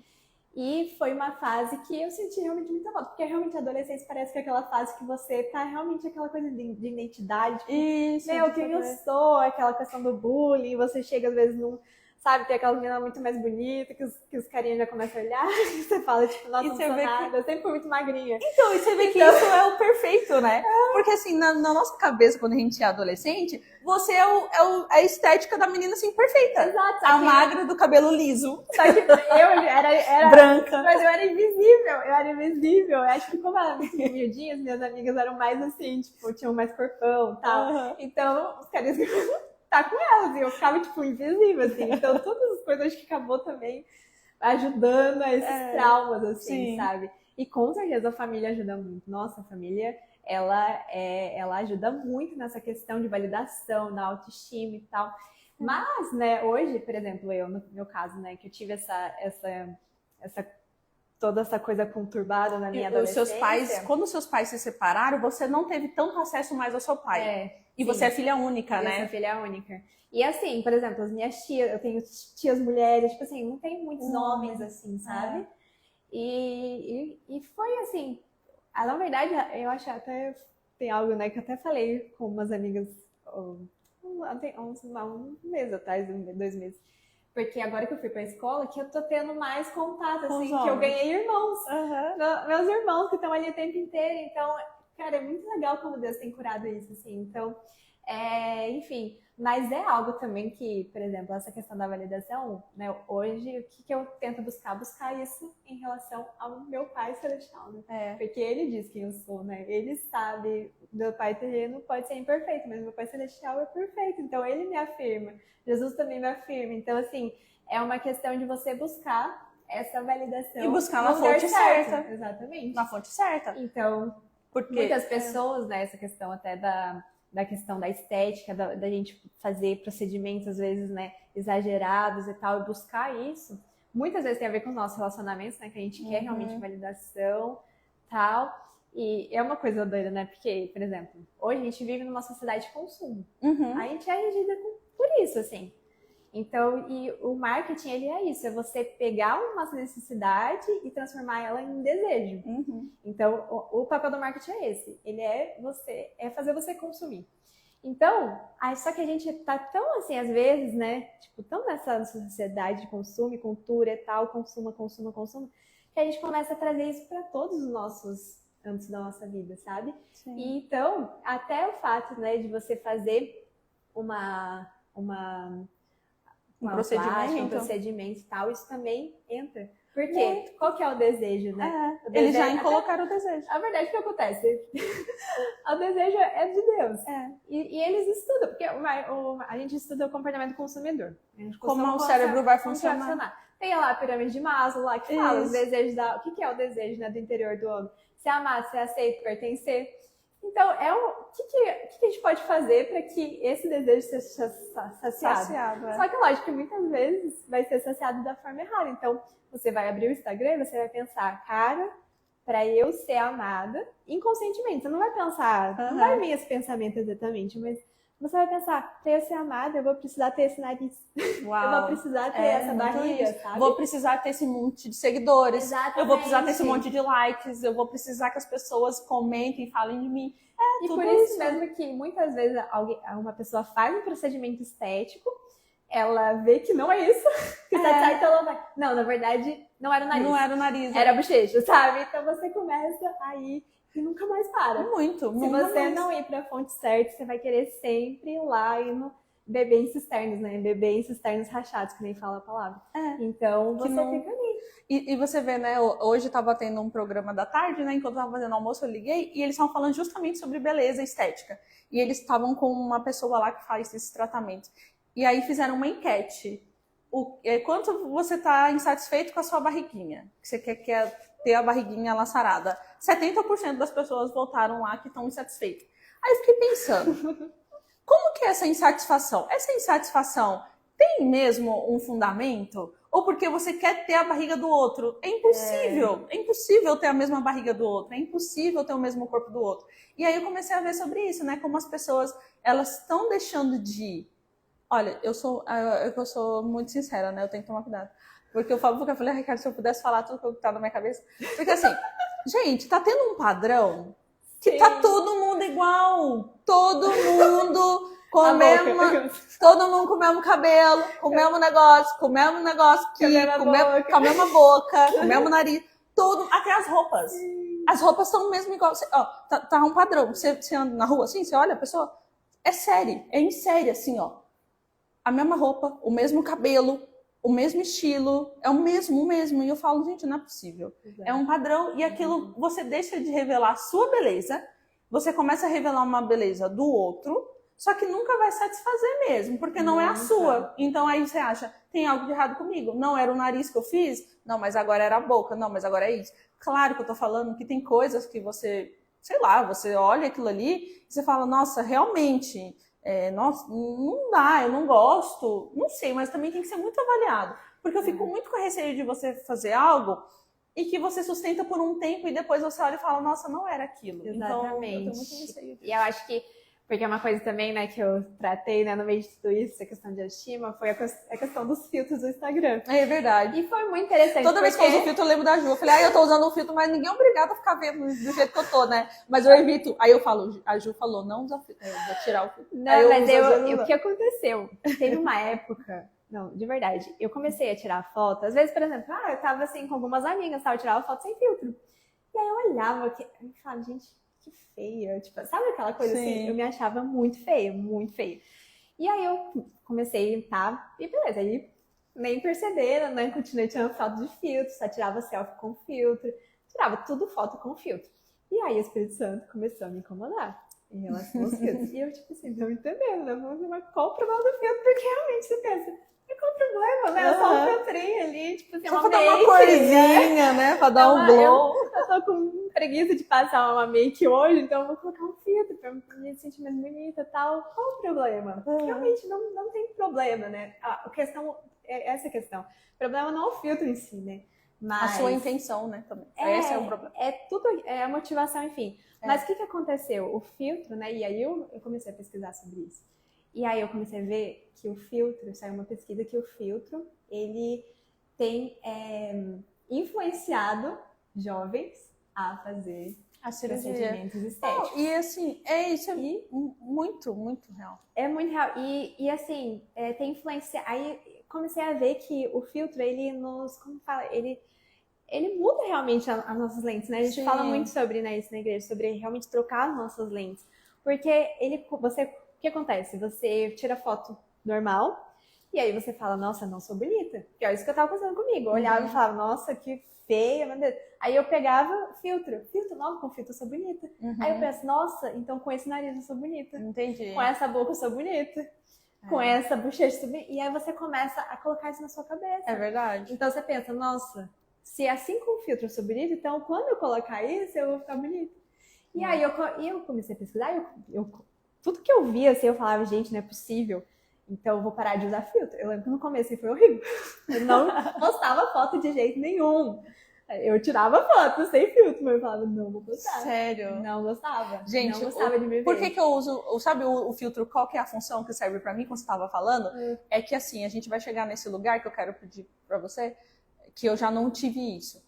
E foi uma fase que eu senti realmente muita falta, porque realmente a adolescência parece que é aquela fase que você tá realmente aquela coisa de identidade. Isso. Meu, quem eu sou, aquela questão do bullying, você chega às vezes num... Sabe, tem aquela menina muito mais bonita, que os carinhas já começam a olhar, e você fala, tipo, nossa, não sou nada, eu sempre fui muito magrinha. Então, e você vê que isso é o perfeito, né? Porque assim, na nossa cabeça, quando a gente é adolescente, você é a estética da menina, assim, perfeita. Exato. A magra do cabelo liso. Só que eu era branca. Mas eu era invisível. Eu acho que como eu era muito miudinha, as minhas amigas eram mais assim, tipo, tinham mais corpão e tal. Uhum. Então, os caras tá com elas, e eu ficava, tipo, invisível, assim. Então, todas as coisas, acho que acabou também ajudando a esses traumas, assim, sabe? E com certeza a família ajuda muito. Nossa, a família, ela ajuda muito nessa questão de validação, da autoestima e tal. Mas, né, hoje, por exemplo, no meu caso, né, que eu tive essa toda essa coisa conturbada na minha E os seus adolescência. pais, quando os seus pais se separaram, você não teve tanto acesso mais ao seu pai. E sim. você é filha única, né? Eu sou filha única. E assim, por exemplo, as minhas tias, eu tenho tias mulheres, tipo assim, não tem muitos homens assim, sabe? E foi assim, na verdade, eu acho até, tem algo, né, que eu até falei com umas amigas um mês atrás, 2 meses. Porque agora que eu fui pra escola, que eu tô tendo mais contato, assim, que eu ganhei irmãos. Meus irmãos que estão ali o tempo inteiro. Então, cara, é muito legal como Deus tem curado isso, assim. Então, enfim, mas é algo também que, por exemplo, essa questão da validação, né? Hoje, o que eu tento buscar? Buscar isso em relação ao meu pai celestial, né? Porque ele diz quem eu sou, né? Ele sabe, meu pai terreno pode ser imperfeito, mas meu pai celestial é perfeito. Então, ele me afirma. Jesus também me afirma. Então, assim, é uma questão de você buscar essa validação. E buscar na fonte certa. Exatamente. Na fonte certa. Então, muitas pessoas, né, essa questão até da questão da estética, da gente fazer procedimentos, às vezes, né, exagerados e tal, e buscar isso, muitas vezes tem a ver com os nossos relacionamentos, né, que a gente quer realmente validação, tal, e é uma coisa doida, né, porque, por exemplo, hoje a gente vive numa sociedade de consumo, a gente é regida por isso, assim. Então, e o marketing, ele é isso, é você pegar uma necessidade e transformar ela em desejo. Então, o papel do marketing é esse, ele é fazer você consumir. Então, só que a gente tá tão assim, às vezes, né, tipo, tão nessa sociedade de consumo e cultura e tal, consumo, que a gente começa a trazer isso para todos os nossos âmbitos da nossa vida, sabe? E então, até o fato, né, de você fazer um procedimento e tal, isso também entra. Porque qual que é o desejo, né? Eles já colocaram o desejo. A verdade é que acontece. O desejo é de Deus. E eles estudam, porque a gente estuda o comportamento do consumidor. Como o cérebro vai funcionar. Tem lá a pirâmide de Maslow lá que fala os desejos o que é o desejo, né, do interior do homem? Ser amado, ser aceito, pertencer. Então, o que a gente pode fazer para que esse desejo seja saciado? Só que, lógico, que muitas vezes vai ser saciado da forma errada. Então, você vai abrir o Instagram e você vai pensar, cara, para eu ser amada, inconscientemente. Você não vai pensar, não vai vir esse pensamento exatamente, mas você vai pensar, para eu ser amada, eu vou precisar ter esse nariz. Eu vou precisar ter essa barriga, sabe? Vou precisar ter esse monte de seguidores. Exatamente. Eu vou precisar ter esse monte de likes. Eu vou precisar que as pessoas comentem, falem de mim. E por isso mesmo que muitas vezes uma pessoa faz um procedimento estético, ela vê que não é isso, que tá, então ela vai. Não, na verdade, não era o nariz. Não era o nariz. Era a bochecha, sabe? Então você começa aí e nunca mais para. Muito. Se você não ir para a fonte certa, você vai querer sempre ir lá e beber em cisternas, né? Beber em cisternas rachados, que nem fala a palavra. Então você fica ali. E você vê, né? Hoje eu tava tendo um programa da tarde, né? Enquanto eu tava fazendo almoço, eu liguei e eles estavam falando justamente sobre beleza e estética. E eles estavam com uma pessoa lá que faz esses tratamentos. E aí fizeram uma enquete. Quanto você tá insatisfeito com a sua barriguinha? Que você quer ter a barriguinha laçarada? 70% das pessoas votaram lá que estão insatisfeitas. Aí eu fiquei pensando, como que é essa insatisfação? Essa insatisfação tem mesmo um fundamento? Ou porque você quer ter a barriga do outro? É impossível. É impossível ter a mesma barriga do outro. É impossível ter o mesmo corpo do outro. E aí eu comecei a ver sobre isso, né? Como as pessoas, elas estão deixando de... Olha, eu sou muito sincera, né? Eu tenho que tomar cuidado. Porque eu falei, Ricardo, se eu pudesse falar tudo que tá na minha cabeça. Porque assim, gente, tá tendo um padrão que tá todo mundo igual. Todo mundo com o mesmo cabelo, com o mesmo negócio, com o mesmo negócio aqui, com a mesma boca, com o mesmo nariz. Até as roupas. As roupas são mesmo igual. Ó, tá um padrão. Você anda na rua assim, você olha a pessoa, é em série, assim, ó. A mesma roupa, o mesmo cabelo, o mesmo estilo, é o mesmo. E eu falo, gente, não é possível. É um padrão e aquilo, você deixa de revelar a sua beleza, você começa a revelar uma beleza do outro, só que nunca vai satisfazer mesmo, porque não é a sua. Então aí você acha, tem algo de errado comigo. Não era o nariz que eu fiz? Não, mas agora era a boca. Não, mas agora é isso. Claro que eu tô falando que tem coisas que você, sei lá, você olha aquilo ali e você fala, nossa, realmente... nossa, não dá, eu não gosto, não sei, mas também tem que ser muito avaliado, porque eu fico muito com receio de você fazer algo e que você sustenta por um tempo e depois você olha e fala, nossa, não era aquilo. Exatamente. Então, eu tenho muito receio disso. E eu acho que, porque é uma coisa também, né, que eu tratei, né, no meio de tudo isso, a questão de autoestima, foi a questão dos filtros do Instagram. É verdade. E foi muito interessante. Toda vez que eu uso o filtro, eu lembro da Ju. Eu falei, eu tô usando o filtro, mas ninguém é obrigado a ficar vendo do jeito que eu tô, né? Mas eu evito. Aí eu falo, a Ju falou, não usa filtro. Eu vou tirar o filtro. Não, mas o que aconteceu? Teve uma época, não, de verdade, eu comecei a tirar foto. Às vezes, por exemplo, eu tava assim com algumas amigas, eu tirava foto sem filtro. E aí eu olhava e falava, gente, que feia. Tipo, sabe aquela coisa assim? Eu me achava muito feia, muito feia. E aí eu comecei, e beleza, aí nem perceberam, né? Continuei tirando foto de filtro, só tirava selfie com filtro, tirava tudo foto com filtro. E aí o Espírito Santo começou a me incomodar em relação aos filtros. E eu, tipo assim, não entendendo, né? Mas qual o problema do filtro? Porque realmente você pensa, qual o problema, né? É só um filtrinho ali, tipo assim, só pra dar uma corzinha, né? Pra dar um glow. Eu tô com preguiça de passar uma make hoje, então eu vou colocar um filtro pra me sentir mais bonita e tal. Qual o problema? Realmente não tem problema, né? A questão é essa questão. O problema não é o filtro em si, né? Mas a sua intenção, né? Também. Esse é o problema. É tudo, é a motivação, enfim. Mas o que aconteceu? O filtro, né? E aí eu comecei a pesquisar sobre isso. E aí eu comecei a ver que o filtro, saiu uma pesquisa que o filtro, ele tem influenciado jovens a fazer procedimentos estéticos. E assim, isso é muito, muito real. É muito real. E assim, tem influência. Aí comecei a ver que o filtro, ele nos, como fala, ele muda realmente as nossas lentes, né? A gente fala muito sobre, né, isso na igreja, sobre realmente trocar as nossas lentes. Porque o que acontece? Você tira foto normal e aí você fala, nossa, não sou bonita. Que é isso que eu tava pensando comigo. Eu olhava e falava, nossa, que feia, meu Deus. Aí eu pegava filtro novo, com filtro eu sou bonita. Aí eu penso, nossa, então com esse nariz eu sou bonita. Entendi. Com essa boca eu sou bonita. Com essa bochecha eu sou bonita. E aí você começa a colocar isso na sua cabeça. É verdade. Então você pensa, nossa, se assim com filtro eu sou bonita, então quando eu colocar isso eu vou ficar bonita. E aí eu comecei a pesquisar, tudo que eu via, assim, eu falava, gente, não é possível. Então eu vou parar de usar filtro. Eu lembro que no começo foi horrível. Eu não postava foto de jeito nenhum. Eu tirava foto sem filtro, mas eu falava, não vou postar. Sério? Não gostava. Gente, não gostava de me ver. Por que eu uso, sabe o filtro, qual que é a função que serve pra mim, quando você tava falando? É que assim, a gente vai chegar nesse lugar que eu quero pedir pra você, que eu já não tive isso.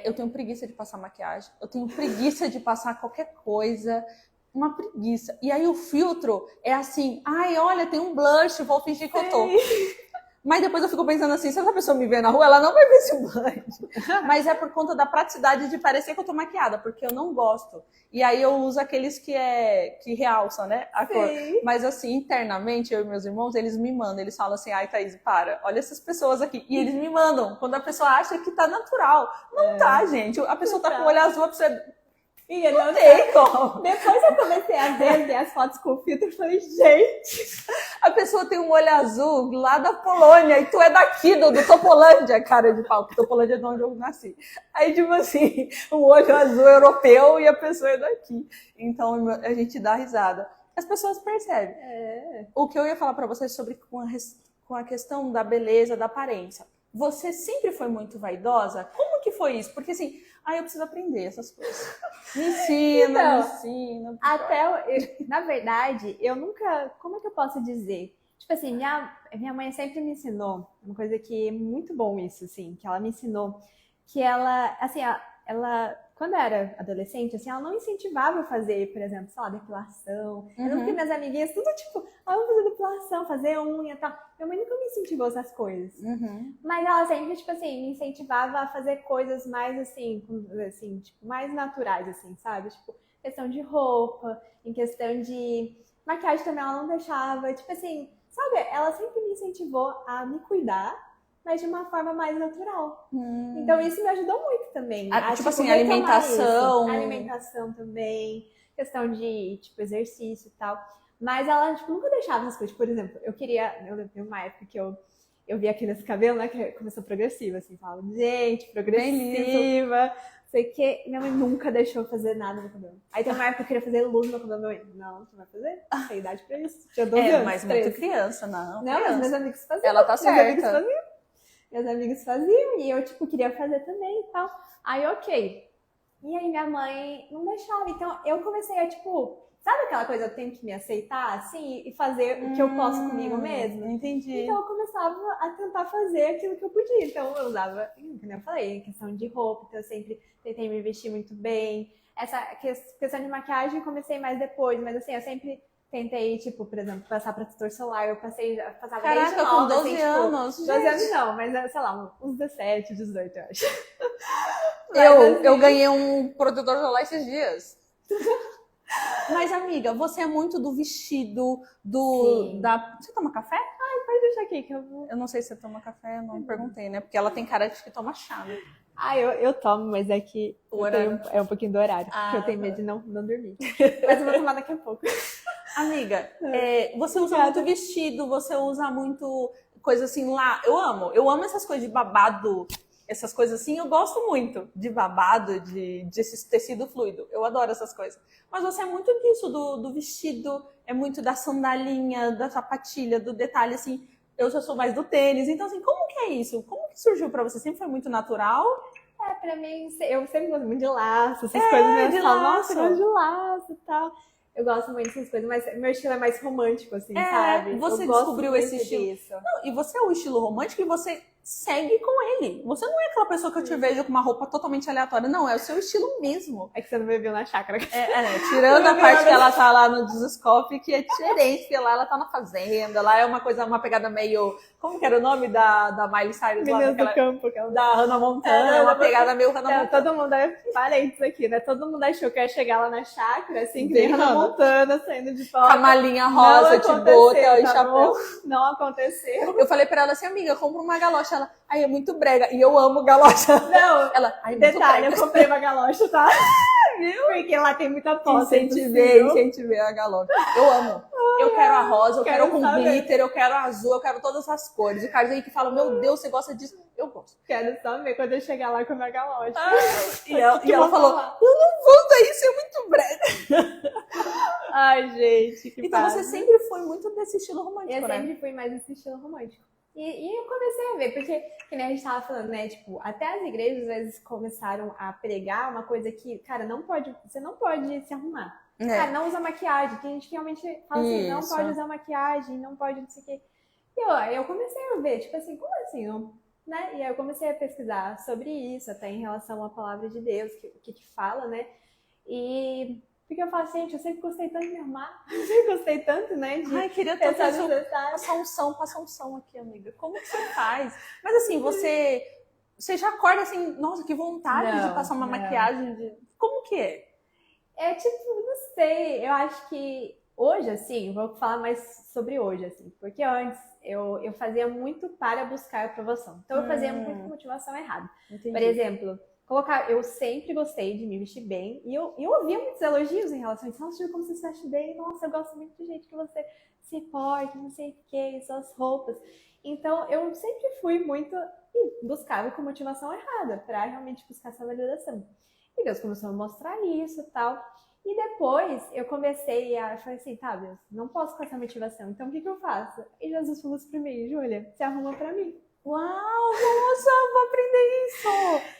Eu tenho preguiça de passar maquiagem, eu tenho preguiça de passar qualquer coisa, uma preguiça. E aí o filtro é assim, ai, olha, tem um blush, vou fingir que eu tô. Mas depois eu fico pensando assim, se essa pessoa me ver na rua, ela não vai ver esse blush. Mas é por conta da praticidade de parecer que eu tô maquiada, porque eu não gosto. E aí eu uso aqueles que realçam, né, a cor. Mas assim, internamente, eu e meus irmãos, eles me mandam, eles falam assim, ai, Thaís, para, olha essas pessoas aqui. E eles me mandam, quando a pessoa acha que tá natural. Não tá, gente. A pessoa tá com o olho azul, a pessoa... Não tem como. Depois eu comecei a ver as fotos com filtro e falei, gente, a pessoa tem um olho azul lá da Polônia e tu é daqui, do Topolândia, cara de pau, que Topolândia é de onde eu nasci. Aí, tipo assim, um olho azul europeu e a pessoa é daqui. Então, a gente dá risada. As pessoas percebem. O que eu ia falar pra vocês sobre com a questão da beleza, da aparência. Você sempre foi muito vaidosa? Como que foi isso? Porque assim, eu preciso aprender essas coisas. Me ensina, me ensina. Na verdade, eu nunca... Como é que eu posso dizer? Tipo assim, minha mãe sempre me ensinou, uma coisa que é muito bom isso, assim, que ela me ensinou, que ela, assim, ela quando eu era adolescente, assim, ela não incentivava eu fazer, por exemplo, sei lá, depilação. Eu lembro que minhas amiguinhas, tudo tipo, vamos fazer depilação, fazer unha e tal. Minha mãe nunca me incentivou essas coisas. Mas ela sempre, tipo assim, me incentivava a fazer coisas mais, assim, tipo, mais naturais, assim, sabe? Tipo, questão de roupa, em questão de maquiagem também ela não deixava. Tipo assim, sabe? Ela sempre me incentivou a me cuidar, mas de uma forma mais natural. Então isso me ajudou muito também. Tipo assim, alimentação. Alimentação também, questão de, tipo, exercício e tal. Mas ela, tipo, nunca deixava essas coisas. Por exemplo, eu lembro uma época que eu vi aqueles cabelos, né, que começou progressiva, assim, falava, gente, progressiva, sei que minha mãe nunca deixou fazer nada no cabelo. Aí tem uma época que eu queria fazer luz no cabelo, minha mãe, não, tu vai fazer? Tem idade pra isso. Tinha 12 anos, mas 13. muito criança, não. Não, mas meus amigos faziam. Ela tá certa. meus amigos faziam e eu, tipo, queria fazer também e tal. Aí, ok. E aí minha mãe não deixava. Então, eu comecei a, tipo, sabe aquela coisa, eu tenho que me aceitar, assim, e fazer o que eu posso comigo mesma? Entendi. Então, eu começava a tentar fazer aquilo que eu podia. Então, eu usava, como eu falei, questão de roupa, então eu sempre tentei me vestir muito bem. Essa questão de maquiagem eu comecei mais depois, mas assim, eu sempre tentei, tipo, por exemplo, passar protetor solar. Eu passava Caraca, desde com nova, 12 assim, anos, tipo, 12 anos gente. não, mas sei lá, uns 17, 18, eu acho. Eu ganhei um protetor solar esses dias. Mas, amiga, você é muito do vestido, Você toma café? Pode deixar aqui que eu vou... Eu não sei se você toma café, eu não perguntei, né? Porque ela tem cara de que toma chá, né? Eu tomo, mas é que é um pouquinho do horário, porque eu tenho medo de não dormir. Mas eu vou tomar daqui a pouco. Amiga, você usa muito vestido, você usa muito coisa assim lá. Eu amo essas coisas de babado, essas coisas assim. Eu gosto muito de babado, de esse tecido fluido. Eu adoro essas coisas. Mas você é muito disso, do vestido, é muito da sandalinha, da sapatilha, do detalhe assim. Eu já sou mais do tênis. Então, assim, como que é isso? Como que surgiu pra você? Sempre foi muito natural? Pra mim, eu sempre gosto muito de laço, essas coisas, né? De Nossa, laço. eu gosto de laço e tal. Eu gosto muito dessas coisas, mas meu estilo é mais romântico, assim, sabe? Você eu gosto descobriu esse estilo. disso. Não, e você é o estilo romântico e você segue com ele. Você não é aquela pessoa que eu te vejo com uma roupa totalmente aleatória. Não, é o seu estilo mesmo. É que você não me viu na chácara. Tirando a parte que ela tá lá no Desescope, que é diferente, porque lá ela tá na fazenda, lá é uma pegada meio... Como que era o nome da Miley Cyrus? Meninas do Campo. Da Hannah Montana, uma pegada meio Hannah Montana. Todo mundo, parentes aqui, né? Todo mundo achou que ia chegar lá na chácara, assim, que nem Hannah Montana saindo de fora. Com a malinha rosa, de bota e chapéu. Não aconteceu. Eu falei pra ela assim, amiga, compra uma galocha. Ela, é muito brega. E eu amo galocha. Não, ela, detalhe, eu comprei uma galocha, tá? Viu? Porque lá tem muita foto. Incentivei a galocha. Eu amo. Eu quero a rosa, eu quero com glitter, eu quero azul, eu quero todas as cores. O cara aí que fala, meu Deus, você gosta disso? Eu gosto. Quero só ver quando eu chegar lá com a minha galocha. E ela falou, eu não vou dar isso, é muito brega. Ai, gente, que então passa. você sempre foi muito desse estilo romântico, Eu né? sempre fui mais desse estilo romântico. E eu comecei a ver, porque, que nem a gente tava falando, né? Tipo, até as igrejas às vezes começaram a pregar uma coisa que, cara, você não pode se arrumar. Cara, não usa maquiagem. Tem gente que realmente fala assim, não pode usar maquiagem, não pode não sei o quê. E eu comecei a ver, tipo assim, como assim? Não, né? E aí eu comecei a pesquisar sobre isso, até em relação à palavra de Deus, que fala, né? E porque eu falo, gente, eu sempre gostei tanto de me arrumar, eu sempre gostei tanto, né? Ai, queria ter passar um som aqui, amiga. Como que você faz? Mas assim, você já acorda assim, nossa, que vontade de passar uma maquiagem. Como que é? É tipo, não sei, eu acho que hoje, assim, vou falar mais sobre hoje, assim, porque antes eu fazia muito para buscar aprovação. Então eu fazia muito motivação errada. Entendi. Por exemplo, eu sempre gostei de me vestir bem e eu ouvia muitos elogios em relação a isso. Nossa, como você se veste bem, nossa, eu gosto muito do jeito que você se porta, não sei o que, suas roupas. Então eu sempre fui muito e buscava com motivação errada para realmente buscar essa validação. E Deus começou a mostrar isso e tal. E depois eu comecei a falei assim, tá, Deus, não posso com essa motivação, então o que eu faço? E Jesus falou assim pra mim, Júlia, se arruma pra mim. Uau, nossa, vou aprender isso!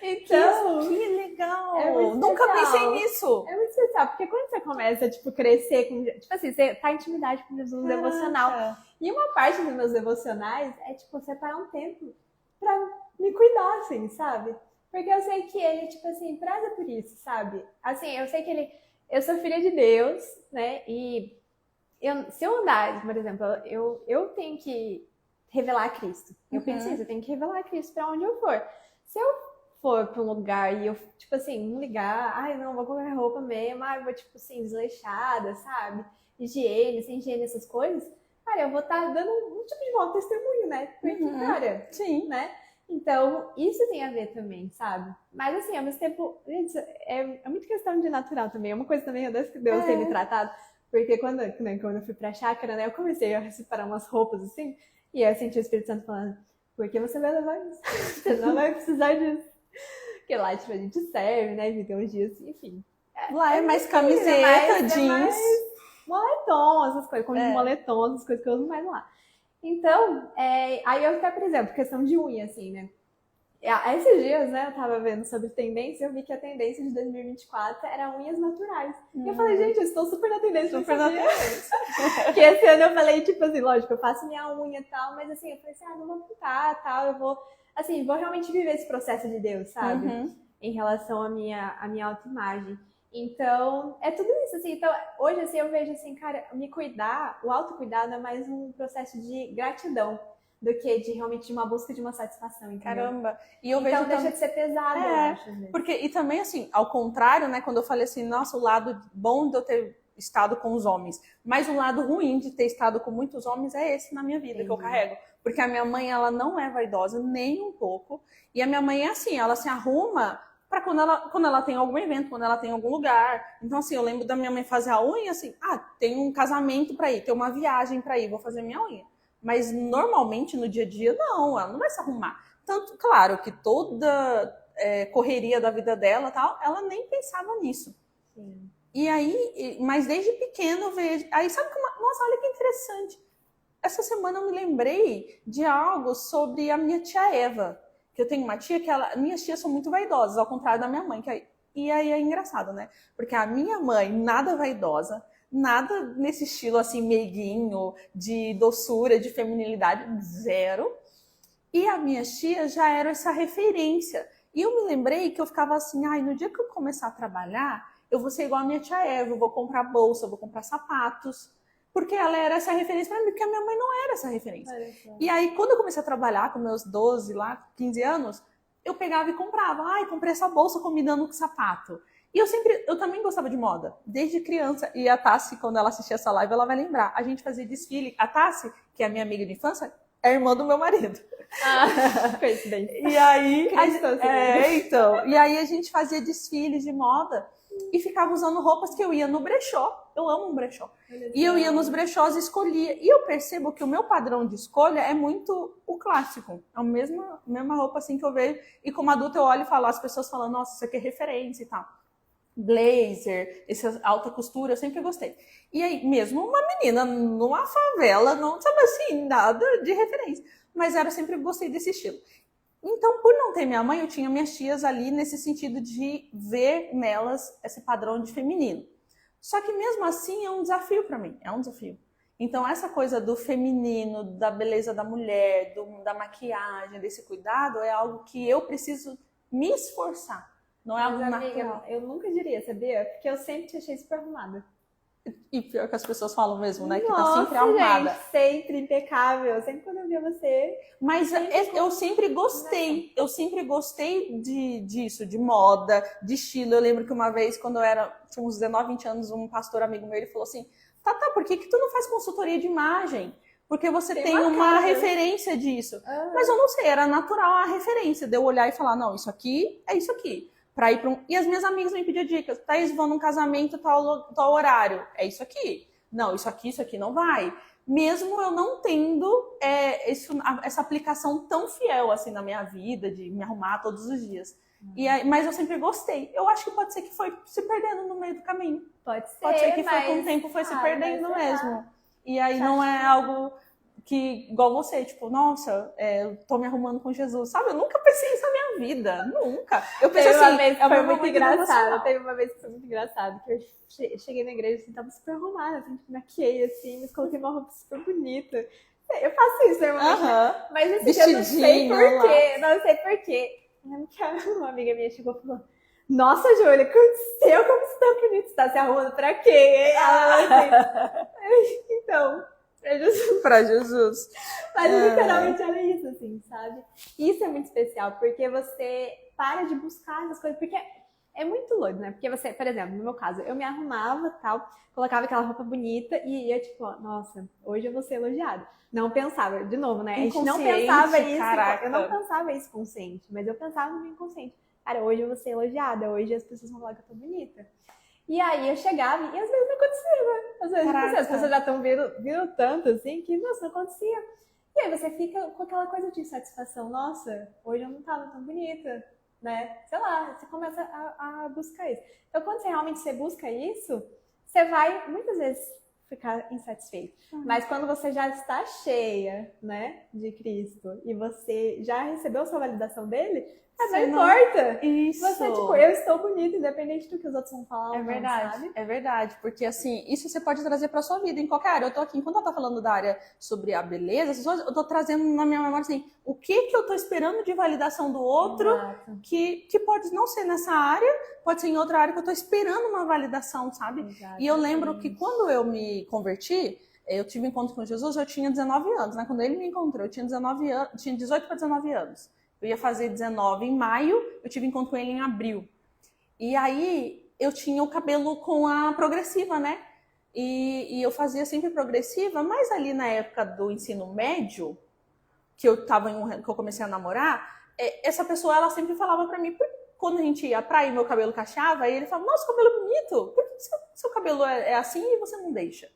Então, que legal! Nunca pensei nisso! É muito especial, porque quando você começa, tipo, crescer com... Tipo assim, você tá em intimidade com Jesus devocional. E uma parte dos meus devocionais é, tipo, separar um tempo pra me cuidar, assim, sabe? Porque eu sei que ele, tipo assim, preza por isso, sabe? Assim, eu sei que eu sou filha de Deus, né? E se eu andar, por exemplo, eu tenho que revelar Cristo. Eu preciso, eu tenho que revelar Cristo pra onde eu for. Se eu for pra um lugar e eu, tipo assim, não ligar, ai, não, vou colocar roupa mesmo, ai, vou, tipo assim, desleixada, sabe? Higiene, sem higiene, essas coisas, cara, eu vou estar dando um tipo de mau testemunho, né? Porque, cara, sim, né? Então, isso tem a ver também, sabe? Mas, assim, ao mesmo tempo, gente, é muito questão de natural também. É uma coisa também, Deus tem me tratado. Porque quando eu fui pra chácara, né, eu comecei a separar umas roupas, assim, e eu senti o Espírito Santo falando, por que você vai levar isso? Você não vai precisar disso. Porque lá, tipo, a gente serve, né, fica uns dias, enfim. Lá é mais camiseta, jeans. É mais moletom, essas coisas, como de moletom, essas coisas que eu uso mais lá. Então, aí eu até, por exemplo, questão de unha, assim, né? Esses dias, né, eu tava vendo sobre tendência, eu vi que a tendência de 2024 era unhas naturais. E eu falei, gente, eu estou super na tendência. Super na tendência. Porque esse ano eu falei, tipo assim, lógico, eu faço minha unha e tal, mas assim, eu falei assim, não vou pintar tal, eu vou, assim, vou realmente viver esse processo de Deus, sabe? Em relação à minha autoimagem. Então, é tudo isso, assim. Então, hoje, assim, eu vejo, assim, cara, me cuidar, o autocuidado é mais um processo de gratidão do que de realmente de uma busca de uma satisfação, entendeu? Caramba. E eu então vejo deixa de ser pesado, eu acho. Porque, e também, assim, ao contrário, né, quando eu falei assim, nossa, o lado bom de eu ter estado com os homens, mas o lado ruim de ter estado com muitos homens é esse na minha vida, que eu carrego. Porque a minha mãe, ela não é vaidosa, nem um pouco. E a minha mãe é assim, ela se arruma para quando ela tem algum evento, quando ela tem algum lugar. Então, assim, eu lembro da minha mãe fazer a unha, assim, tem um casamento para ir, tem uma viagem para ir, vou fazer minha unha. Mas normalmente no dia a dia, não, ela não vai se arrumar. Tanto, claro, que toda correria da vida dela, tal, ela nem pensava nisso. Sim. E aí, mas desde pequeno eu vejo. Aí sabe que nossa, olha que interessante. Essa semana eu me lembrei de algo sobre a minha tia Eva. Que eu tenho uma tia que minhas tias são muito vaidosas, ao contrário da minha mãe. E aí é engraçado, né? Porque a minha mãe, nada vaidosa, nada nesse estilo assim, meiguinho, de doçura, de feminilidade, zero. E a minha tia já era essa referência. E eu me lembrei que eu ficava assim, no dia que eu começar a trabalhar, eu vou ser igual a minha tia Eva, eu vou comprar bolsa, eu vou comprar sapatos. Porque ela era essa referência para mim, porque a minha mãe não era essa referência. E aí, quando eu comecei a trabalhar com meus 12, lá, 15 anos, eu pegava e comprava. Comprei essa bolsa combinando com sapato. E eu também gostava de moda, desde criança. E a Tassi, quando ela assistir essa live, ela vai lembrar. A gente fazia desfile. A Tassi, que é a minha amiga de infância, é irmã do meu marido. Coincidência. E aí, e aí a gente fazia desfiles de moda e ficava usando roupas que eu ia no brechó. Eu amo um brechó. E eu ia nos brechós e escolhia. E eu percebo que o meu padrão de escolha é muito o clássico. É a mesma roupa assim que eu vejo. E como adulta eu olho e falo, as pessoas falam, nossa, isso aqui é referência e tal. Blazer, essa alta costura, eu sempre gostei. E aí, mesmo uma menina numa favela, não sabe assim, nada de referência. Mas eu sempre gostei desse estilo. Então, por não ter minha mãe, eu tinha minhas tias ali nesse sentido de ver nelas esse padrão de feminino. Só que mesmo assim é um desafio para mim, é um desafio. Então, essa coisa do feminino, da beleza da mulher, da maquiagem, desse cuidado, é algo que eu preciso me esforçar. Não é algo natural. Eu nunca diria, sabia? Porque eu sempre te achei super arrumada. E pior que as pessoas falam mesmo, né? Que Nossa, tá sempre arrumada. Gente, sempre impecável. Sempre quando eu via você. Mas eu sempre gostei. Eu sempre gostei disso, de moda, de estilo. Eu lembro que uma vez, quando eu tinha uns 19, 20 anos, um pastor amigo meu, ele falou assim, Tata, por que tu não faz consultoria de imagem? Porque você tem uma referência disso. Mas eu não sei, era natural a referência de eu olhar e falar, não, isso aqui é isso aqui. Pra ir E as minhas amigas me pediam dicas. Thaís, vão num casamento, tal horário. É isso aqui. Não, isso aqui não vai. Mesmo eu não tendo essa aplicação tão fiel assim na minha vida, de me arrumar todos os dias. Mas eu sempre gostei. Eu acho que pode ser que foi se perdendo no meio do caminho. Pode ser que foi com o tempo foi se perdendo mesmo. E aí não é algo que, igual você, tipo, nossa, eu tô me arrumando com Jesus, sabe? Eu nunca pensei isso na minha vida, nunca. Eu pensei assim, uma vez que foi muito engraçado. Teve uma vez que foi muito engraçado, que eu cheguei na igreja, assim, tava super arrumada, assim, tipo, maquiei, assim, mas coloquei uma roupa super bonita. Eu faço isso normalmente, mas assim, eu não sei porquê, não sei porquê. Eu lembro que uma amiga minha chegou e falou, nossa, Júlia, o que aconteceu? Como você tá bonita? Você tá se arrumando pra quê? Ela assim, então... Pra Jesus. Mas literalmente era isso, assim, sabe? Isso é muito especial, porque você para de buscar essas coisas, porque é muito doido, né? Porque você, por exemplo, no meu caso, eu me arrumava tal, colocava aquela roupa bonita e ia tipo, nossa, hoje eu vou ser elogiada. Não pensava, de novo, né? A gente não pensava isso, caraca. Eu não pensava isso consciente, mas eu pensava no meu inconsciente. Cara, hoje eu vou ser elogiada, hoje as pessoas vão falar que eu tô bonita. E aí eu chegava e às vezes não acontecia, né? Às vezes não acontecia. As pessoas já estão vindo tanto assim que, nossa, não acontecia. E aí você fica com aquela coisa de insatisfação. Nossa, hoje eu não tava tão bonita, né? Sei lá, você começa a buscar isso. Então quando você realmente busca isso, você vai, muitas vezes, ficar insatisfeito. Mas quando você já está cheia, né, de Cristo e você já recebeu sua validação dele, não importa. Isso. Você, tipo, eu estou bonita, independente do que os outros vão falar. É verdade, sabe? É verdade. Porque, assim, isso você pode trazer pra sua vida, em qualquer área. Eu tô aqui, enquanto eu tô falando da área sobre a beleza, eu tô trazendo na minha memória, assim, o que eu tô esperando de validação do outro, que pode não ser nessa área, pode ser em outra área que eu tô esperando uma validação, sabe? Exatamente. E eu lembro que quando eu me converti, eu tive um encontro com Jesus, eu tinha 19 anos, né? Quando ele me encontrou, eu tinha 19 anos, tinha 18 para 19 anos. Eu ia fazer 19 em maio, eu tive encontro com ele em abril. E aí eu tinha o cabelo com a progressiva, né? E eu fazia sempre progressiva, mas ali na época do ensino médio, que eu comecei a namorar, essa pessoa ela sempre falava pra mim, quando a gente ia pra ir, meu cabelo cacheava, aí ele falava, nossa, cabelo é bonito, por que seu cabelo é assim e você não deixa?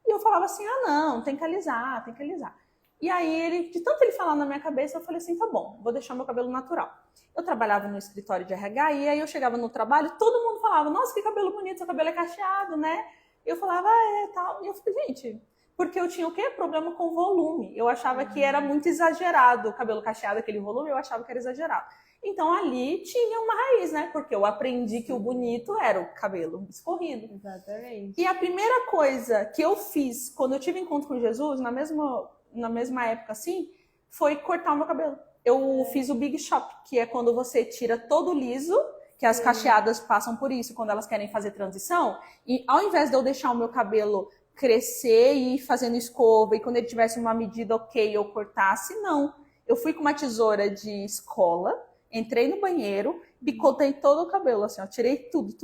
E eu falava assim, não, tem que alisar, tem que alisar. E aí, de tanto ele falar na minha cabeça, eu falei assim, tá bom, vou deixar meu cabelo natural. Eu trabalhava no escritório de RH e aí eu chegava no trabalho, todo mundo falava, nossa, que cabelo bonito, seu cabelo é cacheado, né? E eu falava, tal. E eu falei, gente, porque eu tinha o quê? Problema com volume. Eu achava que era muito exagerado o cabelo cacheado, aquele volume, eu achava que era exagerado. Então ali tinha uma raiz, né? Porque eu aprendi que o bonito era o cabelo escorrido. Exatamente. E a primeira coisa que eu fiz quando eu tive encontro com Jesus, na mesma época assim, foi cortar o meu cabelo. Eu fiz o Big Shop, que é quando você tira todo liso, que as cacheadas passam por isso, quando elas querem fazer transição. E ao invés de eu deixar o meu cabelo crescer e ir fazendo escova, e quando ele tivesse uma medida ok, eu cortasse, não. Eu fui com uma tesoura de escola, entrei no banheiro, picotei todo o cabelo, assim, ó, tirei tudo.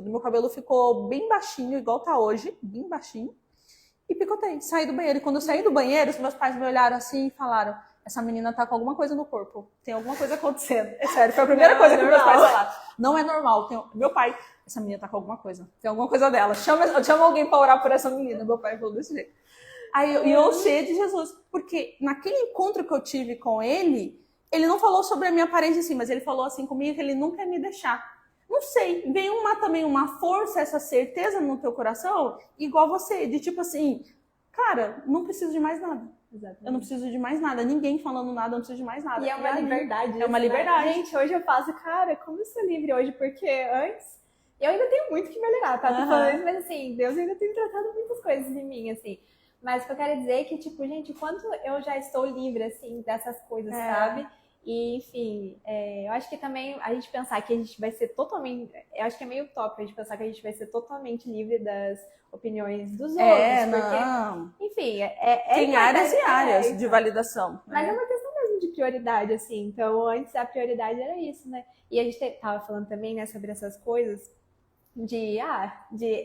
Meu cabelo ficou bem baixinho, igual tá hoje, bem baixinho. E picotei, saí do banheiro. E quando eu saí do banheiro, os meus pais me olharam assim e falaram, essa menina tá com alguma coisa no corpo. Tem alguma coisa acontecendo. É sério, foi a primeira coisa que meus pais falaram. Não é normal. Meu pai, essa menina tá com alguma coisa. Tem alguma coisa dela. Chama alguém pra orar por essa menina. Meu pai falou desse jeito. Aí eu cheia de Jesus. Porque naquele encontro que eu tive com ele não falou sobre a minha aparência assim, mas ele falou assim comigo que ele nunca ia me deixar. Não sei, vem também uma força, essa certeza no teu coração, igual você, de tipo assim, cara, não preciso de mais nada. Exatamente. Eu não preciso de mais nada, ninguém falando nada, eu não preciso de mais nada. E é uma liberdade. É uma liberdade. Né? Gente, hoje eu faço, cara, como eu sou livre hoje, porque antes eu ainda tenho muito que melhorar, tá? Mas assim, Deus ainda tem tratado muitas coisas em mim, assim. Mas o que eu quero dizer é que, tipo, gente, quanto eu já estou livre, assim, dessas coisas, sabe? E, enfim, eu acho que também a gente pensar que a gente vai ser totalmente... Eu acho que é meio utópico a gente pensar que a gente vai ser totalmente livre das opiniões dos outros. Não. Porque, enfim, tem áreas e áreas de validação. Mas é uma questão mesmo de prioridade, assim. Então, antes a prioridade era isso, né? E a gente tava falando também, né, sobre essas coisas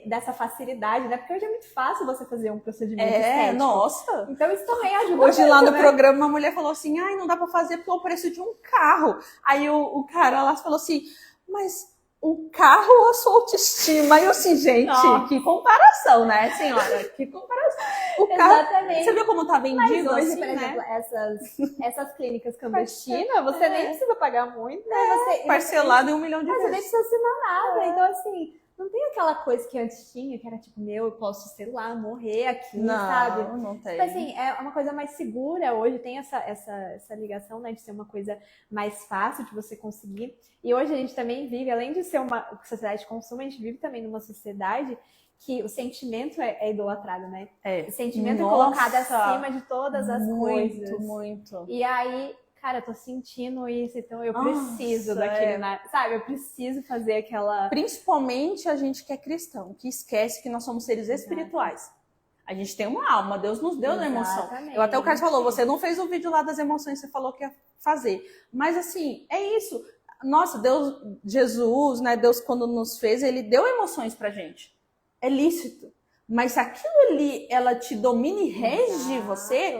dessa facilidade, né? Porque hoje é muito fácil você fazer um procedimento estético. Nossa! Então isso também ajuda hoje muito, lá no né? programa uma mulher falou assim, não dá pra fazer porque é o preço de um carro. Aí o cara lá falou assim, mas o carro ou a sua autoestima? E eu assim, gente, que comparação, né, senhora? Que comparação. O carro, exatamente. Você viu como tá vendido? Mas hoje, assim, por exemplo, né? essas clínicas clandestinas, você nem precisa pagar muito, né? Parcelado em 1 milhão de vezes. Você nem precisa assinar nada. Então, assim, não tem aquela coisa que antes tinha, que era tipo, eu posso, sei lá, morrer aqui, sabe? Não tem. Então, assim, é uma coisa mais segura. Hoje tem essa ligação, né, de ser uma coisa mais fácil de você conseguir. E hoje a gente também vive, além de ser uma sociedade de consumo, a gente vive também numa sociedade que o sentimento é idolatrado, né? O sentimento é colocado acima de todas as coisas. Muito. E aí, cara, eu tô sentindo isso, então eu preciso daquele, sabe? Eu preciso fazer aquela... Principalmente a gente que é cristão, que esquece que nós somos seres espirituais. A gente tem uma alma, Deus nos deu na emoção. O Carlos falou, você não fez o vídeo lá das emoções, você falou que ia fazer. Mas assim, é isso. Nossa, Deus, Jesus, né? Deus quando nos fez, ele deu emoções pra gente. É lícito. Mas se aquilo ali, ela te domina e rege você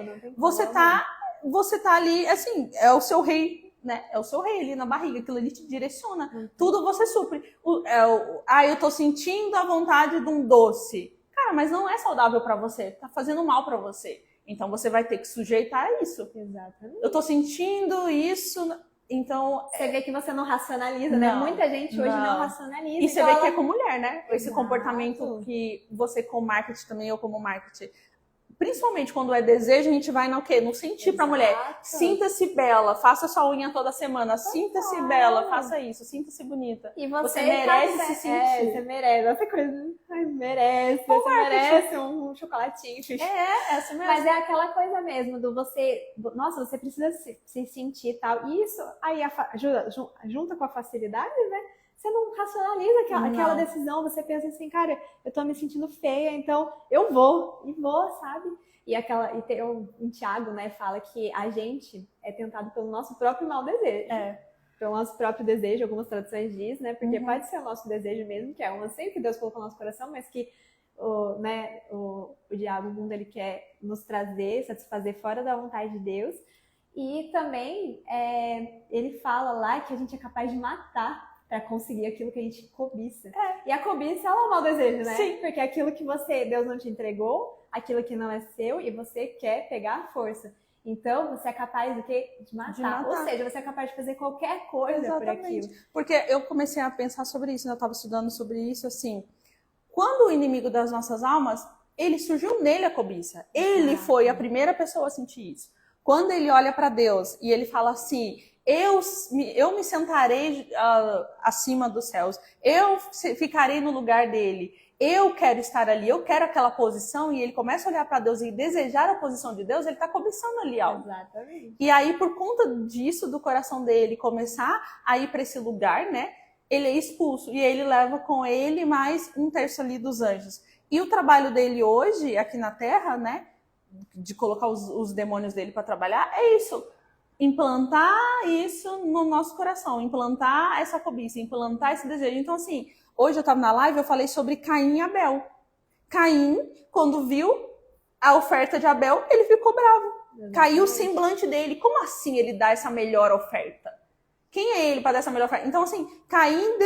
tá ali, assim, é o seu rei, né? É o seu rei ali na barriga, aquilo ali te direciona. Tudo você supre. Eu tô sentindo a vontade de um doce. Cara, mas não é saudável pra você, tá fazendo mal pra você. Então você vai ter que sujeitar a isso. Exatamente. Eu tô sentindo isso, Então, você vê que você não racionaliza, né? Não, Muita gente hoje não racionaliza. e você então vê que é com mulher, né? Esse Exato. comportamento que você como marketing também, eu como marketing, principalmente quando é desejo, a gente vai no quê? No sentir pra mulher. Sinta-se bela, faça sua unha toda semana. Sinta-se bela, faça isso. Sinta-se bonita. E você merece se sentir. Você merece. Essa coisa, ai, merece. Você merece um chocolatinho. Essa mesmo. Mas é aquela coisa mesmo do nossa, você precisa se sentir e tal. E isso aí junta com a facilidade, né? Você não racionaliza aquela decisão, você pensa assim, cara, eu tô me sentindo feia, então eu vou, sabe? E em Tiago, né, fala que a gente é tentado pelo nosso próprio mau desejo. Pelo nosso próprio desejo, algumas traduções diz, né? Porque pode ser o nosso desejo mesmo, que é um anseio que Deus colocou no nosso coração, mas que o diabo, o mundo, ele quer nos satisfazer fora da vontade de Deus. E também ele fala lá que a gente é capaz de matar para conseguir aquilo que a gente cobiça. E a cobiça, ela é um mau desejo, né? Sim. Porque aquilo que Deus não te entregou, aquilo que não é seu, e você quer pegar a força. Então, você é capaz de matar. Ou seja, você é capaz de fazer qualquer coisa por aquilo. Porque eu comecei a pensar sobre isso, né? Eu estava estudando sobre isso, assim. Quando o inimigo das nossas almas, ele surgiu nele a cobiça. Ele foi a primeira pessoa a sentir isso. Quando ele olha para Deus e ele fala assim, eu me sentarei acima dos céus, eu ficarei no lugar dele, eu quero estar ali, eu quero aquela posição, e ele começa a olhar para Deus e desejar a posição de Deus, ele está cobiçando ali algo. Exatamente. E aí, por conta disso, do coração dele começar a ir para esse lugar, né, ele é expulso, e ele leva com ele mais 1/3 ali dos anjos. E o trabalho dele hoje, aqui na Terra, né, de colocar os demônios dele para trabalhar, é isso. Implantar isso no nosso coração, implantar essa cobiça, implantar esse desejo. Então, assim, hoje eu estava na live, eu falei sobre Caim e Abel. Caim, quando viu a oferta de Abel, ele ficou bravo. Exatamente. Caiu o semblante dele. Como assim ele dá essa melhor oferta? Quem é ele para dar essa melhor oferta? Então, assim, Caim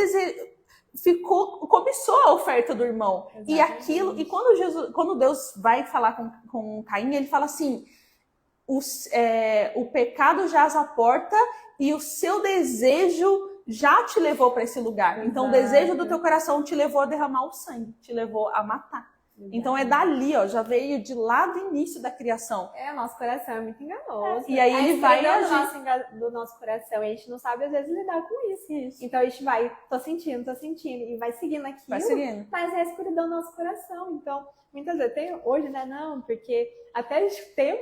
cobiçou a oferta do irmão. Exatamente. E aquilo, e quando Deus vai falar com Caim, ele fala assim, o pecado jaz à porta e o seu desejo já te levou para esse lugar. Exato. Então o desejo do teu coração te levou a derramar o sangue, te levou a matar. Exato. Então é dali, ó, já veio de lá do início da criação. O nosso coração é muito enganoso. E aí ele vai do nosso coração, e a gente não sabe às vezes lidar com isso. Então a gente vai, tô sentindo, e vai seguindo aquilo. Vai seguindo. Mas é a escuridão do nosso coração. Então, muitas vezes hoje, né, não, porque até a gente tem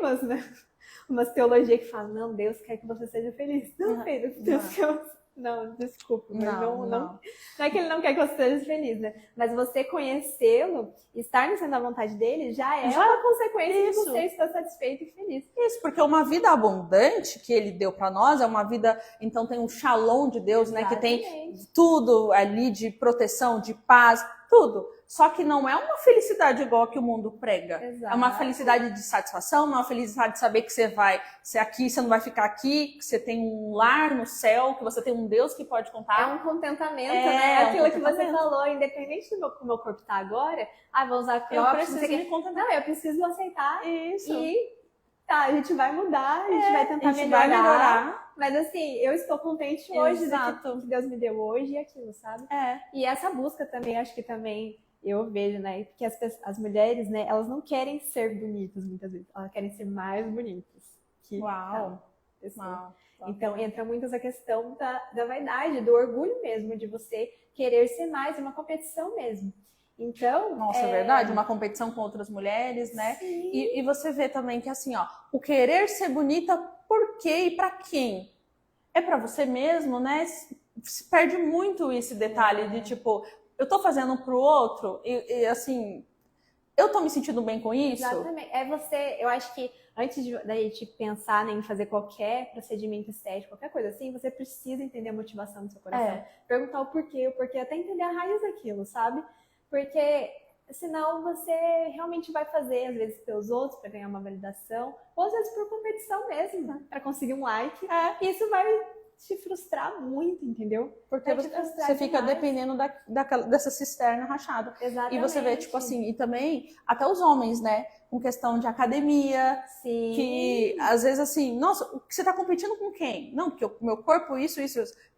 umas teologias que falam, não, Deus quer que você seja feliz. Não, filho, Deus quer. Não, desculpa, mas não é que ele não quer que você seja feliz, né? Mas você conhecê-lo, estar sendo a vontade dele, já é uma consequência de você estar satisfeito e feliz. Isso, porque uma vida abundante que ele deu para nós é uma vida, então tem um shalom de Deus, né? Que tem tudo ali de proteção, de paz, tudo. Só que não é uma felicidade igual a que o mundo prega. Exato. É uma felicidade de satisfação, não é uma felicidade de saber que você vai ser aqui, você não vai ficar aqui, que você tem um lar no céu, que você tem um Deus que pode contar. É um contentamento, né? Aquilo que você falou, independente do como meu corpo tá agora, vou usar cropped, eu preciso me contentar. Não, eu preciso aceitar. Isso. E a gente vai mudar, a gente vai tentar melhorar. Mas assim, eu estou contente hoje do que Deus me deu hoje e aquilo, sabe? E essa busca também, acho que também eu vejo, né, que as mulheres, né, elas não querem ser bonitas muitas vezes, elas querem ser mais bonitas. Uau! Então entra muito essa questão da vaidade, do orgulho mesmo, de você querer ser mais, uma competição mesmo. Então, nossa, é verdade, uma competição com outras mulheres, né? E você vê também que assim, ó, o querer ser bonita, por quê e pra quem? É pra você mesmo, né? Se perde muito esse detalhe de tipo, eu tô fazendo pro outro e assim, eu tô me sentindo bem com isso? Exatamente. Eu acho que antes da gente pensar em fazer qualquer procedimento estético, qualquer coisa assim, você precisa entender a motivação do seu coração. Perguntar o porquê, até entender a raiz daquilo, sabe? Porque senão você realmente vai fazer, às vezes, pelos outros, para ganhar uma validação, ou às vezes por competição mesmo, para conseguir um like. E isso vai te frustrar muito, entendeu? Porque você fica dependendo dessa cisterna rachada. Exatamente. E você vê, tipo assim, e também até os homens, né? Com questão de academia, Sim. que às vezes assim, nossa, você tá competindo com quem? Não, porque o meu corpo, isso.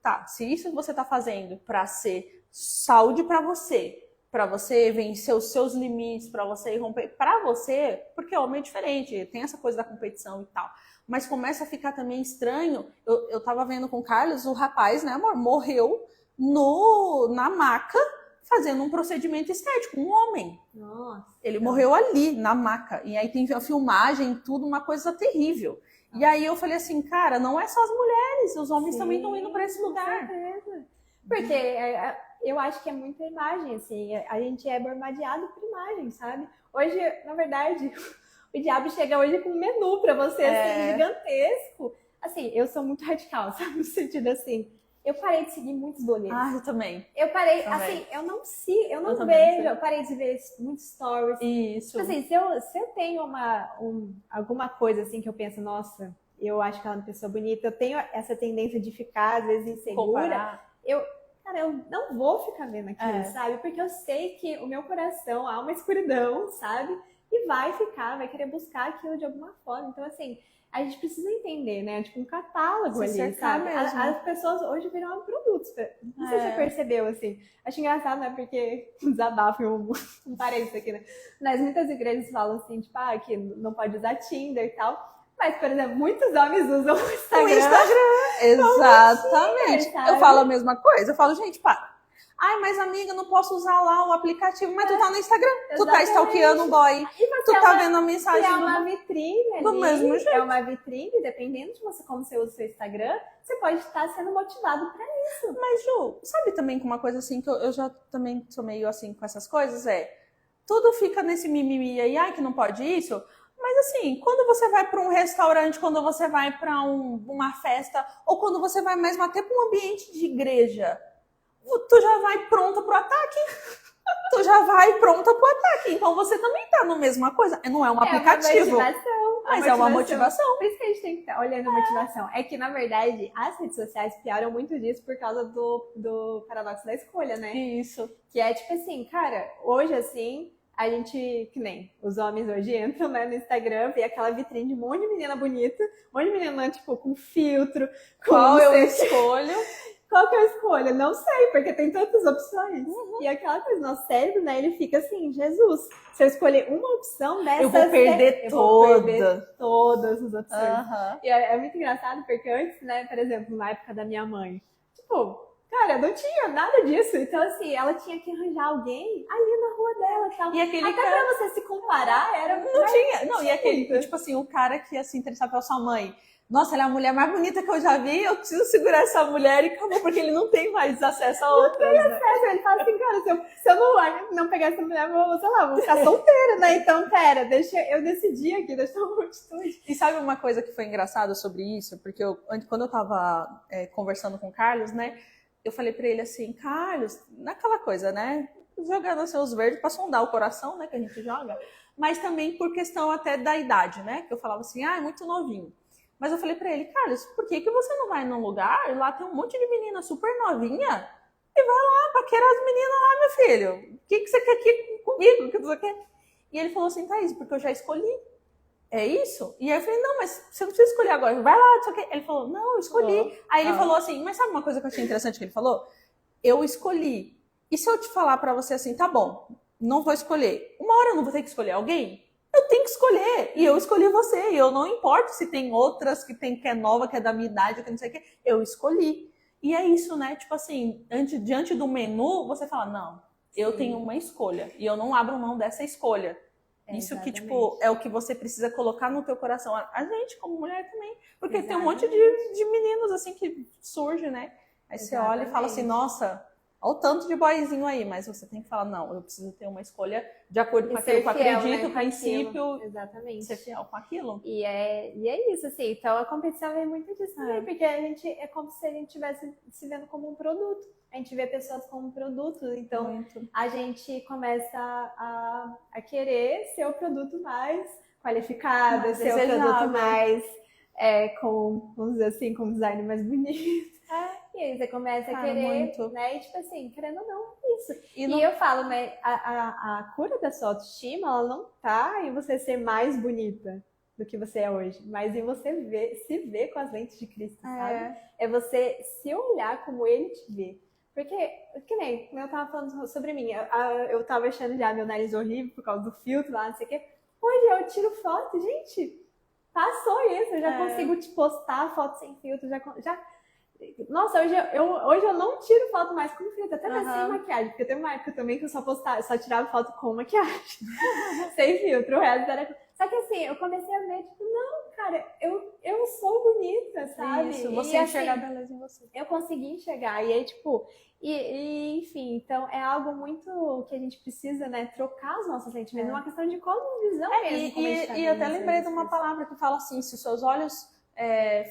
Tá, se isso você tá fazendo pra ser saúde pra você vencer os seus limites, pra você romper, pra você, porque o homem é diferente, tem essa coisa da competição e tal. Mas começa a ficar também estranho. Eu tava vendo com o Carlos, o rapaz, né, amor, morreu na maca fazendo um procedimento estético, um homem. Nossa. Ele morreu ali, na maca. E aí tem a filmagem, tudo, uma coisa terrível. E aí eu falei assim, cara, não é só as mulheres, os homens também estão indo para esse lugar. Com certeza. Porque eu acho que é muita imagem, assim, a gente é bombardeado por imagem, sabe? Hoje, na verdade, o diabo chega hoje com um menu pra você, assim, gigantesco. Assim, eu sou muito radical, sabe? No sentido assim, eu parei de seguir muitos blogueiros. Ah, eu também. Eu parei, assim, eu não vejo, eu parei de ver muitos stories. Isso. Assim, se eu tenho alguma coisa, assim, que eu penso, nossa, eu acho que ela é uma pessoa bonita, eu tenho essa tendência de ficar, às vezes, insegura, eu não vou ficar vendo aquilo, sabe? Porque eu sei que o meu coração há uma escuridão, sabe? E vai querer buscar aquilo de alguma forma. Então, assim, a gente precisa entender, né? Tipo um catálogo ali, sabe? As pessoas hoje viram produtos. Não sei se você percebeu, assim. Acho engraçado, né? Porque desabafo um parênteses aqui, né? Mas muitas igrejas falam assim, tipo, que não pode usar Tinder e tal. Mas, por exemplo, muitos homens usam o Instagram. Exatamente. Tinder, eu falo a mesma coisa. Eu falo, gente, para. Ai, mas amiga, não posso usar lá o aplicativo. Mas tu tá no Instagram. Exatamente. Tu tá stalkeando o boy. Tu tá vendo a mensagem. É uma vitrine ali. Do mesmo jeito. É uma vitrine, dependendo de como você usa o seu Instagram, você pode estar sendo motivado pra isso. Mas, Ju, sabe também que uma coisa assim, que eu já também sou meio assim com essas coisas, tudo fica nesse mimimi aí, ai, que não pode isso. Mas assim, quando você vai para um restaurante, quando você vai para uma festa, ou quando você vai mesmo até para um ambiente de igreja, tu já vai pronta pro ataque. Tu já vai pronta pro ataque. Então você também tá na mesma coisa. Não é um aplicativo. Uma motivação. Mas é uma motivação. Por isso que a gente tem que estar olhando a motivação. É que, na verdade, as redes sociais piaram muito disso por causa do paradoxo da escolha, né? Isso. Que é tipo assim, cara, hoje assim, a gente, que nem os homens hoje entram, né, no Instagram, vê aquela vitrine de um monte de menina bonita, um monte de menina, tipo, com filtro. Qual eu escolho? Qual que eu escolho? Não sei, porque tem tantas opções. E aquela coisa, nosso cérebro, né, ele fica assim, Jesus, se eu escolher uma opção dessas... Eu vou perder todas as opções. E é muito engraçado, porque antes, né, por exemplo, na época da minha mãe, tipo, cara, não tinha nada disso. Então, assim, ela tinha que arranjar alguém ali na rua dela e tal. E aquele até cara... pra você se comparar, era... Não tinha. Não, e aquele, tipo assim, o cara que ia se interessar pela sua mãe. Nossa, ela é a mulher mais bonita que eu já vi, eu preciso segurar essa mulher e acabou, porque ele não tem mais acesso a outras. Não tem acesso, ele fala assim, cara, se eu não pegar essa mulher, vou ficar solteira, né? Então, pera, deixa eu decidir aqui, deixa eu tomar uma atitude. E sabe uma coisa que foi engraçada sobre isso? Porque quando eu tava conversando com o Carlos, né, eu falei pra ele assim, Carlos, naquela coisa, né, jogando assim, os verdes pra sondar o coração, né, que a gente joga, mas também por questão até da idade, né, que eu falava assim, é muito novinho. Mas eu falei pra ele, Carlos, por que você não vai num lugar, lá tem um monte de menina super novinha, e vai lá paquerar as meninas lá, meu filho. O que você quer aqui comigo? O que você quer? E ele falou assim, Thaís, porque eu já escolhi. É isso? E aí eu falei, não, mas você não precisa escolher agora, vai lá, só que ele falou, não, eu escolhi. Aí ele falou assim, mas sabe uma coisa que eu achei interessante que ele falou? Eu escolhi. E se eu te falar pra você assim, tá bom, não vou escolher. Uma hora eu não vou ter que escolher alguém? Eu tenho que escolher. E eu escolhi você. E eu não importo se tem outras que é nova, que é da minha idade, que não sei o quê. Eu escolhi. E é isso, né? Tipo assim, diante do menu, você fala, não, eu tenho uma escolha. E eu não abro mão dessa escolha. Isso que, tipo, é o que você precisa colocar no teu coração. A gente, como mulher também. Porque tem um monte de meninos, assim, que surge, né? Aí você olha e fala assim, nossa, olha o tanto de boyzinho aí. Mas você tem que falar, não, eu preciso ter uma escolha de acordo com aquilo que eu acredito, o princípio. Exatamente. Ser fiel com aquilo. E é isso, assim. Então, a competição vem muito disso também. Porque a gente, é como se a gente estivesse se vendo como um produto. A gente vê pessoas como produtos, então a gente começa a querer ser o produto mais qualificado, ser o produto mais vamos dizer assim, com um design mais bonito. E aí você começa a querer, muito. né? E tipo assim, querendo ou não, isso. E eu falo, né? A cura da sua autoestima, ela não tá em você ser mais bonita do que você é hoje, mas em você se ver com as lentes de Cristo, sabe? É você se olhar como ele te vê. Porque, que nem eu tava falando sobre mim, eu tava achando já meu nariz horrível por causa do filtro lá, não sei o quê. Hoje eu tiro foto, gente, passou isso, eu já consigo te postar foto sem filtro, já... Nossa, hoje eu não tiro foto mais com filtro, até mais sem maquiagem, porque teve uma época também que eu só tirava foto com maquiagem, sem filtro, o resto era... Só que assim, eu comecei a ver, tipo, não, cara, eu sou bonita, sabe? Isso, você enxergar a beleza em você. Eu consegui enxergar, e aí, tipo, enfim, então é algo muito que a gente precisa, né, trocar os nossos sentimentos, é uma questão de visão mesmo. E eu até lembrei de uma palavra que fala assim, se os seus olhos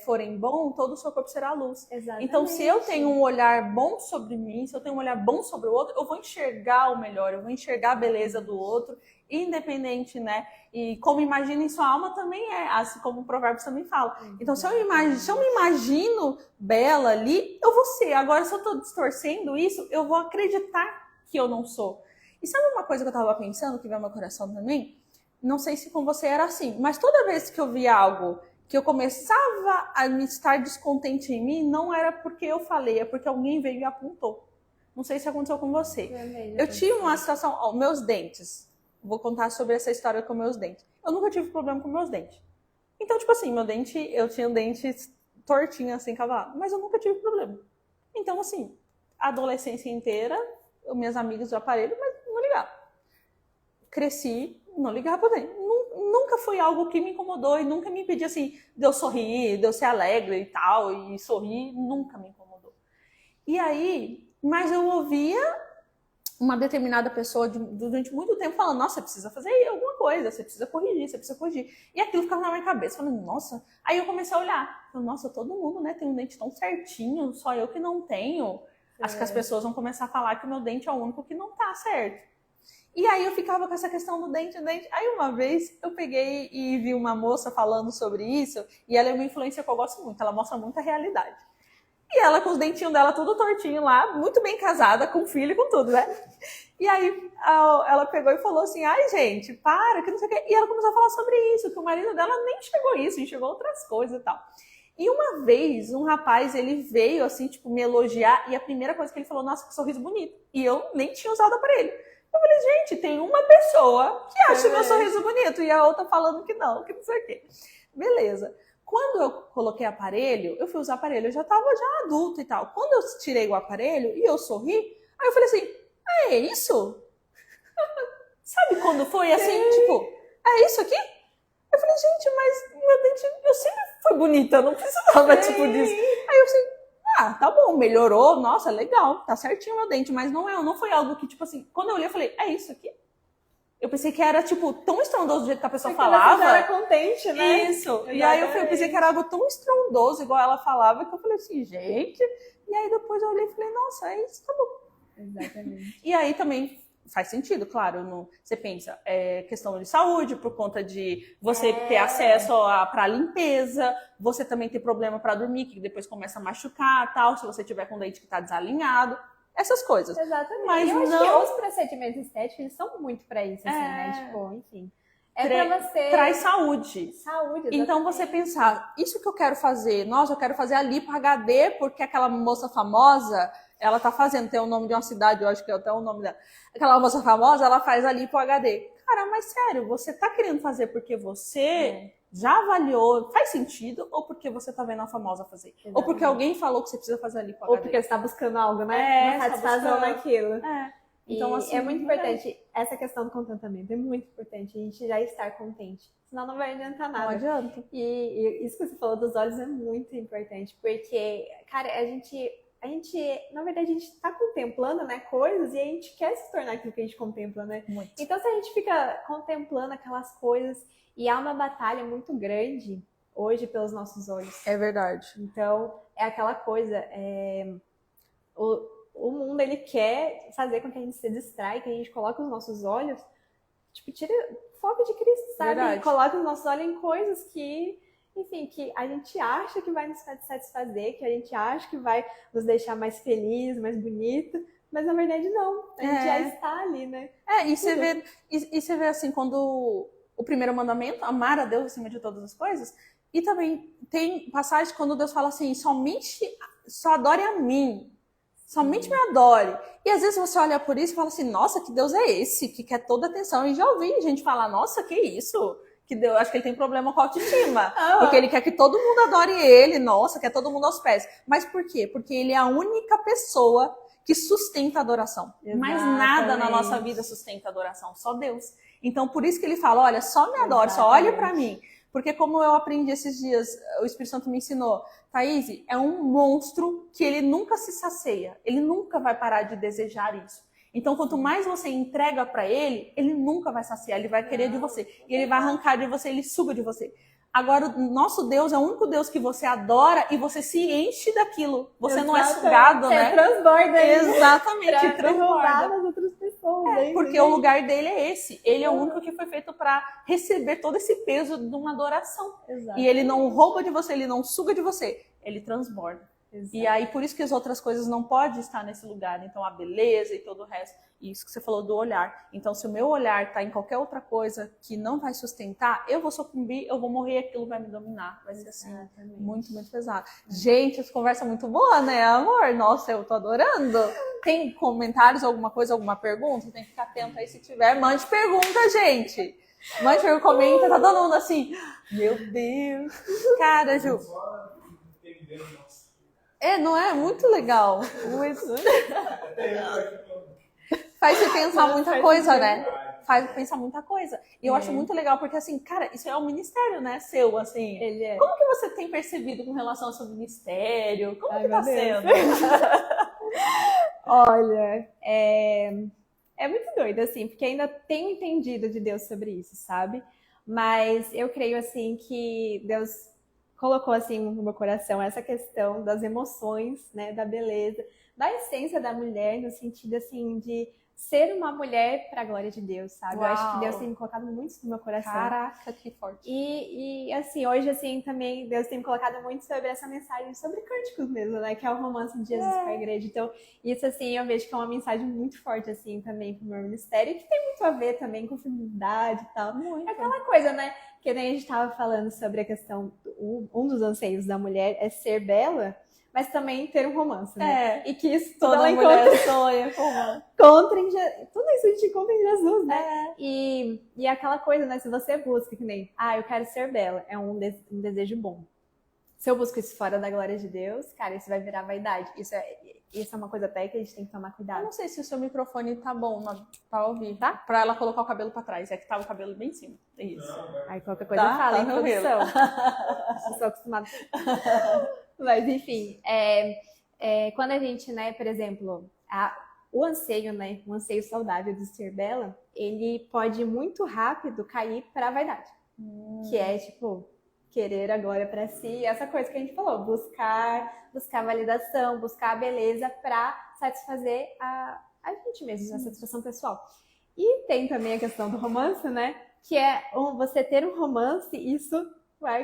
forem bons, todo o seu corpo será luz. Exatamente. Então, se eu tenho um olhar bom sobre mim, se eu tenho um olhar bom sobre o outro, eu vou enxergar o melhor, eu vou enxergar a beleza do outro, independente, né? E como imagina em sua alma também assim como o provérbio também fala. Então, se eu me imagino bela ali, eu vou ser. Agora, se eu tô distorcendo isso, eu vou acreditar que eu não sou. E sabe uma coisa que eu tava pensando, que veio ao meu coração também? Não sei se com você era assim, mas toda vez que eu via algo que eu começava a me estar descontente em mim, não era porque eu falei, é porque alguém veio e apontou. Não sei se aconteceu com você. Eu tive uma situação, meus dentes. Vou contar sobre essa história com meus dentes. Eu nunca tive problema com meus dentes. Então, tipo assim, eu tinha um dente tortinho, assim, cavalo, mas eu nunca tive problema. Então, assim, a adolescência inteira, minhas amigas do aparelho, mas não ligava. Cresci, não ligava pro dente. Nunca foi algo que me incomodou e nunca me impedia, assim, de eu sorrir, de eu ser alegre e tal, e sorrir, nunca me incomodou. E aí, mas eu ouvia uma determinada pessoa durante muito tempo falando, nossa, você precisa fazer alguma coisa, você precisa corrigir. E aquilo ficava na minha cabeça, falando, nossa. Aí eu comecei a olhar, falando, nossa, todo mundo, né, tem um dente tão certinho, só eu que não tenho. Acho que as pessoas vão começar a falar que o meu dente é o único que não tá certo. E aí eu ficava com essa questão do dente. Aí uma vez eu peguei e vi uma moça falando sobre isso, e ela é uma influência que eu gosto muito, ela mostra muita realidade. E ela com os dentinhos dela tudo tortinho lá, muito bem casada, com filho e com tudo, né? E aí ela pegou e falou assim, ai gente, para, que não sei o quê. E ela começou a falar sobre isso, que o marido dela nem enxergou isso, enxergou outras coisas e tal. E uma vez, um rapaz, ele veio assim, tipo, me elogiar, e a primeira coisa que ele falou, nossa, que sorriso bonito. E eu nem tinha usado aparelho. Eu falei, gente, tem uma pessoa que acha o meu sorriso bonito e a outra falando que não sei o quê. Beleza. Quando eu coloquei aparelho, eu fui usar aparelho, eu já tava adulta e tal. Quando eu tirei o aparelho e eu sorri, aí eu falei assim, é isso? Sabe quando foi assim, tipo, é isso aqui? Eu falei, gente, mas meu dente, eu sempre fui bonita, eu não precisava, tipo, disso. Aí eu assim, tá bom, melhorou, nossa, legal, tá certinho meu dente, mas não foi algo que, tipo assim, quando eu olhei, eu falei, é isso aqui? Eu pensei que era, tipo, tão estrondoso do jeito que a pessoa falava. Ela era contente, né? Isso. Exatamente. E aí eu pensei que era algo tão estrondoso, igual ela falava, que eu falei assim, gente. E aí depois eu olhei e falei, nossa, é isso, tá bom. Exatamente. E aí também faz sentido, claro. Você pensa, questão de saúde, por conta de você ter acesso para limpeza, você também ter problema para dormir, que depois começa a machucar, tal, se você tiver com o dente que tá desalinhado. Essas coisas. Exatamente. Mas eu não... acho que os procedimentos estéticos, eles são muito pra isso, assim, né? Tipo, enfim. Pra você... Traz saúde. Saúde, exatamente. Então você pensar, isso que eu quero fazer, nossa, eu quero fazer a lipo HD, porque aquela moça famosa, ela tá fazendo, tem o nome de uma cidade, eu acho que é até o nome dela. Aquela moça famosa, ela faz a lipo HD. Cara, mas sério, você tá querendo fazer porque você... já avaliou, faz sentido, ou porque você tá vendo a famosa fazer? Exatamente. Ou porque alguém falou que você precisa fazer ali com a Ou porque você tá buscando algo, né? Uma satisfação naquilo. Então, assim, é muito importante, essa questão do contentamento, é muito importante a gente já estar contente. Senão não vai adiantar nada. Não adianta. E isso que você falou dos olhos é muito importante, porque, cara, a gente, na verdade, a gente tá contemplando, né, coisas e a gente quer se tornar aquilo que a gente contempla, né? Muito. Então, se a gente fica contemplando aquelas coisas, e há uma batalha muito grande hoje pelos nossos olhos. É verdade. Então, é aquela coisa, o mundo, ele quer fazer com que a gente se distraia, que a gente coloque os nossos olhos, tipo, tira o foco de Cristo, sabe? Verdade. E coloque os nossos olhos em coisas que, enfim, que a gente acha que vai nos satisfazer, que a gente acha que vai nos deixar mais felizes, mais bonito, mas na verdade não, a gente já está ali, né? E você vê assim, quando o primeiro mandamento, amar a Deus acima de todas as coisas, e também tem passagem quando Deus fala assim, só adore a mim, somente me adore. E às vezes você olha por isso e fala assim, nossa, que Deus é esse, que quer toda a atenção. E já ouvi gente falar, nossa, que isso? Que Deus, acho que ele tem problema com a autoestima. Porque ele quer que todo mundo adore ele, nossa, quer todo mundo aos pés. Mas por quê? Porque ele é a única pessoa que sustenta a adoração. Exatamente. Mais nada na nossa vida sustenta a adoração, só Deus. Então, por isso que ele fala, olha, só me adore, só olhe para mim. Porque como eu aprendi esses dias, o Espírito Santo me ensinou, Thaís, é um monstro que ele nunca se sacia, ele nunca vai parar de desejar isso. Então, quanto mais você entrega para ele, ele nunca vai saciar, ele vai querer de você. E ele vai arrancar de você, ele suga de você. Agora, o nosso Deus é o único Deus que você adora e você se enche daquilo. Você não é sugado, né? Você transborda. Exatamente, transborda. As outras pessoas. Porque o lugar dele é esse. Ele é o único que foi feito para receber todo esse peso de uma adoração. Exatamente. E ele não rouba de você, ele não suga de você. Ele transborda. Exato. E aí, por isso que as outras coisas não podem estar nesse lugar. Então, a beleza e todo o resto. Isso que você falou do olhar. Então, se o meu olhar está em qualquer outra coisa que não vai sustentar, eu vou sucumbir, eu vou morrer, aquilo vai me dominar. Vai ser assim, muito, muito pesado. Gente, essa conversa é muito boa, né, amor? Nossa, eu tô adorando. Tem comentários, alguma coisa, alguma pergunta? Tem que ficar atento aí se tiver. Mande pergunta, gente. Mande pergunta, comenta. Tá todo mundo assim, meu Deus. Cara, Ju. Não é? Muito legal. Faz você pensar muita coisa, né? Faz pensar muita coisa. E eu acho muito legal, porque assim, cara, isso é um ministério, né? Seu, assim. Ele é. Como que você tem percebido com relação ao seu ministério? Como que tá sendo? Olha, é muito doido, assim, porque ainda tenho entendido de Deus sobre isso, sabe? Mas eu creio, assim, que Deus colocou, assim, no meu coração essa questão das emoções, né? Da beleza, da essência da mulher, no sentido, assim, de ser uma mulher para a glória de Deus, sabe? Uau. Eu acho que Deus tem me colocado muito isso no meu coração. Caraca, que forte. E assim, hoje, assim, também Deus tem me colocado muito sobre essa mensagem, sobre cânticos mesmo, né? Que é o romance de Jesus para a igreja. Então, isso, assim, eu vejo que é uma mensagem muito forte, assim, também pro meu ministério, que tem muito a ver também com feminilidade e tal. Muito. Aquela coisa, né? Que nem a gente estava falando sobre a questão, um dos anseios da mulher é ser bela, mas também ter um romance, né? E que isso toda ela mulher sonha tudo isso a gente encontra em Jesus, né? E aquela coisa, né? Se você busca, que nem, eu quero ser bela, é um desejo bom. Se eu busco isso fora da glória de Deus, cara, isso vai virar vaidade. Isso é uma coisa até que a gente tem que tomar cuidado. Eu não sei se o seu microfone tá bom pra ouvir, tá? Pra ela colocar o cabelo pra trás. É que tá o cabelo bem em cima. É isso. Aí qualquer coisa fala em produção. Eu sou acostumada. Mas, enfim, quando a gente, né, por exemplo, o anseio, né, um anseio saudável de ser bela, ele pode muito rápido cair para a vaidade. Que é, tipo, querer a glória para si, essa coisa que a gente falou, buscar validação, buscar a beleza para satisfazer a gente mesmo, a satisfação pessoal. E tem também a questão do romance, né, que é você ter um romance, isso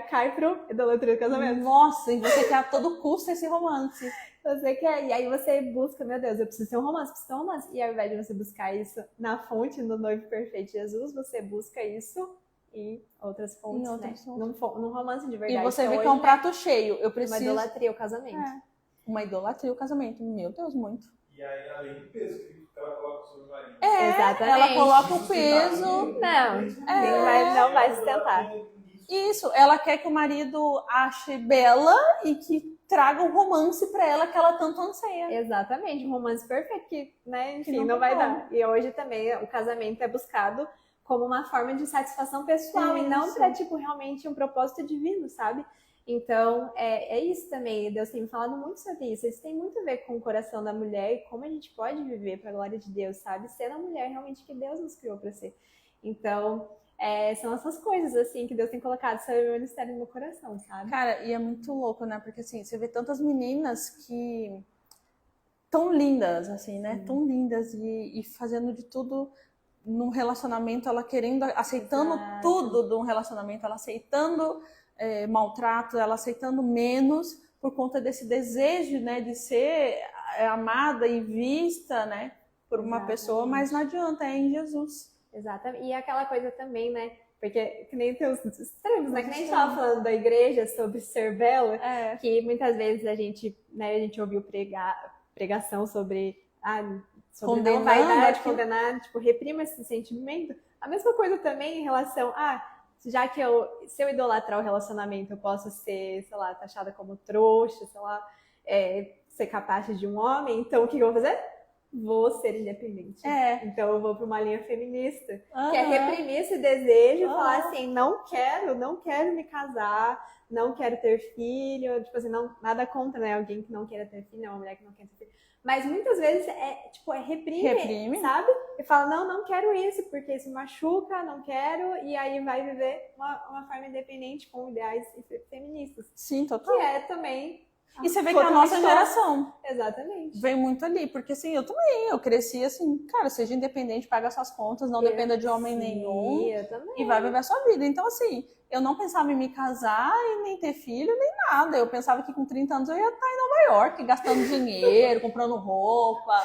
cai pro idolatria do casamento. Nossa, e você quer a todo custo esse romance. Você quer, e aí você busca, meu Deus, eu preciso ter um romance, E ao invés de você buscar isso na fonte, no noivo perfeito Jesus, você busca isso em outras fontes, né? Num romance de verdade. E você vê que é um prato cheio. Eu preciso... Uma idolatria o casamento. Uma idolatria o casamento. Meu Deus, muito. E aí, além do peso que ela coloca sobre o marido. Exatamente. Ela coloca o peso. Não vai sustentar. Isso, ela quer que o marido ache bela e que traga um romance pra ela que ela tanto anseia. Exatamente, um romance perfeito que, né, enfim, não vai dar. E hoje também o casamento é buscado como uma forma de satisfação pessoal e não pra, tipo, realmente um propósito divino, sabe? Então, é isso também. Deus tem me falado muito sobre isso. Isso tem muito a ver com o coração da mulher e como a gente pode viver pra glória de Deus, sabe? Ser a mulher realmente que Deus nos criou pra ser. Então... são essas coisas, assim, que Deus tem colocado sobre o ministério no meu coração, sabe? Cara, e é muito louco, né? Porque, assim, você vê tantas meninas que... tão lindas, assim, né? Tão lindas e fazendo de tudo num relacionamento, ela querendo, aceitando tudo de um relacionamento, ela aceitando maltrato, ela aceitando menos por conta desse desejo, né, de ser amada e vista, né, por uma pessoa, mas não adianta, é em Jesus. Exatamente. E aquela coisa também, né? Porque que nem tem os extremos, né? Que nem a gente estava falando da igreja sobre ser bela, que muitas vezes a gente ouviu pregação sobre não vaidade, condenar, tipo, reprima esse sentimento. A mesma coisa também em relação já que se eu idolatrar o relacionamento, eu posso ser, sei lá, taxada como trouxa, sei lá, ser capaz de um homem, então o que eu vou fazer? Vou ser independente. Então eu vou para uma linha feminista, que é reprimir esse desejo, falar assim, não quero me casar, não quero ter filho, tipo assim, não, nada contra, né? Alguém que não queira ter filho, uma mulher que não quer ter filho. Mas muitas vezes reprime, sabe? E fala, não quero isso, porque isso machuca, não quero, e aí vai viver uma forma independente com ideais feministas. Sim, total. Que é também... E você vê que a nossa geração exatamente. vem muito ali, porque assim, eu cresci assim, cara, seja independente, paga suas contas, não dependa de homem nenhum e vai viver a sua vida. Então assim, eu não pensava em me casar e nem ter filho, nem nada. Eu pensava que com 30 anos eu ia estar em Nova York, gastando dinheiro, comprando roupa,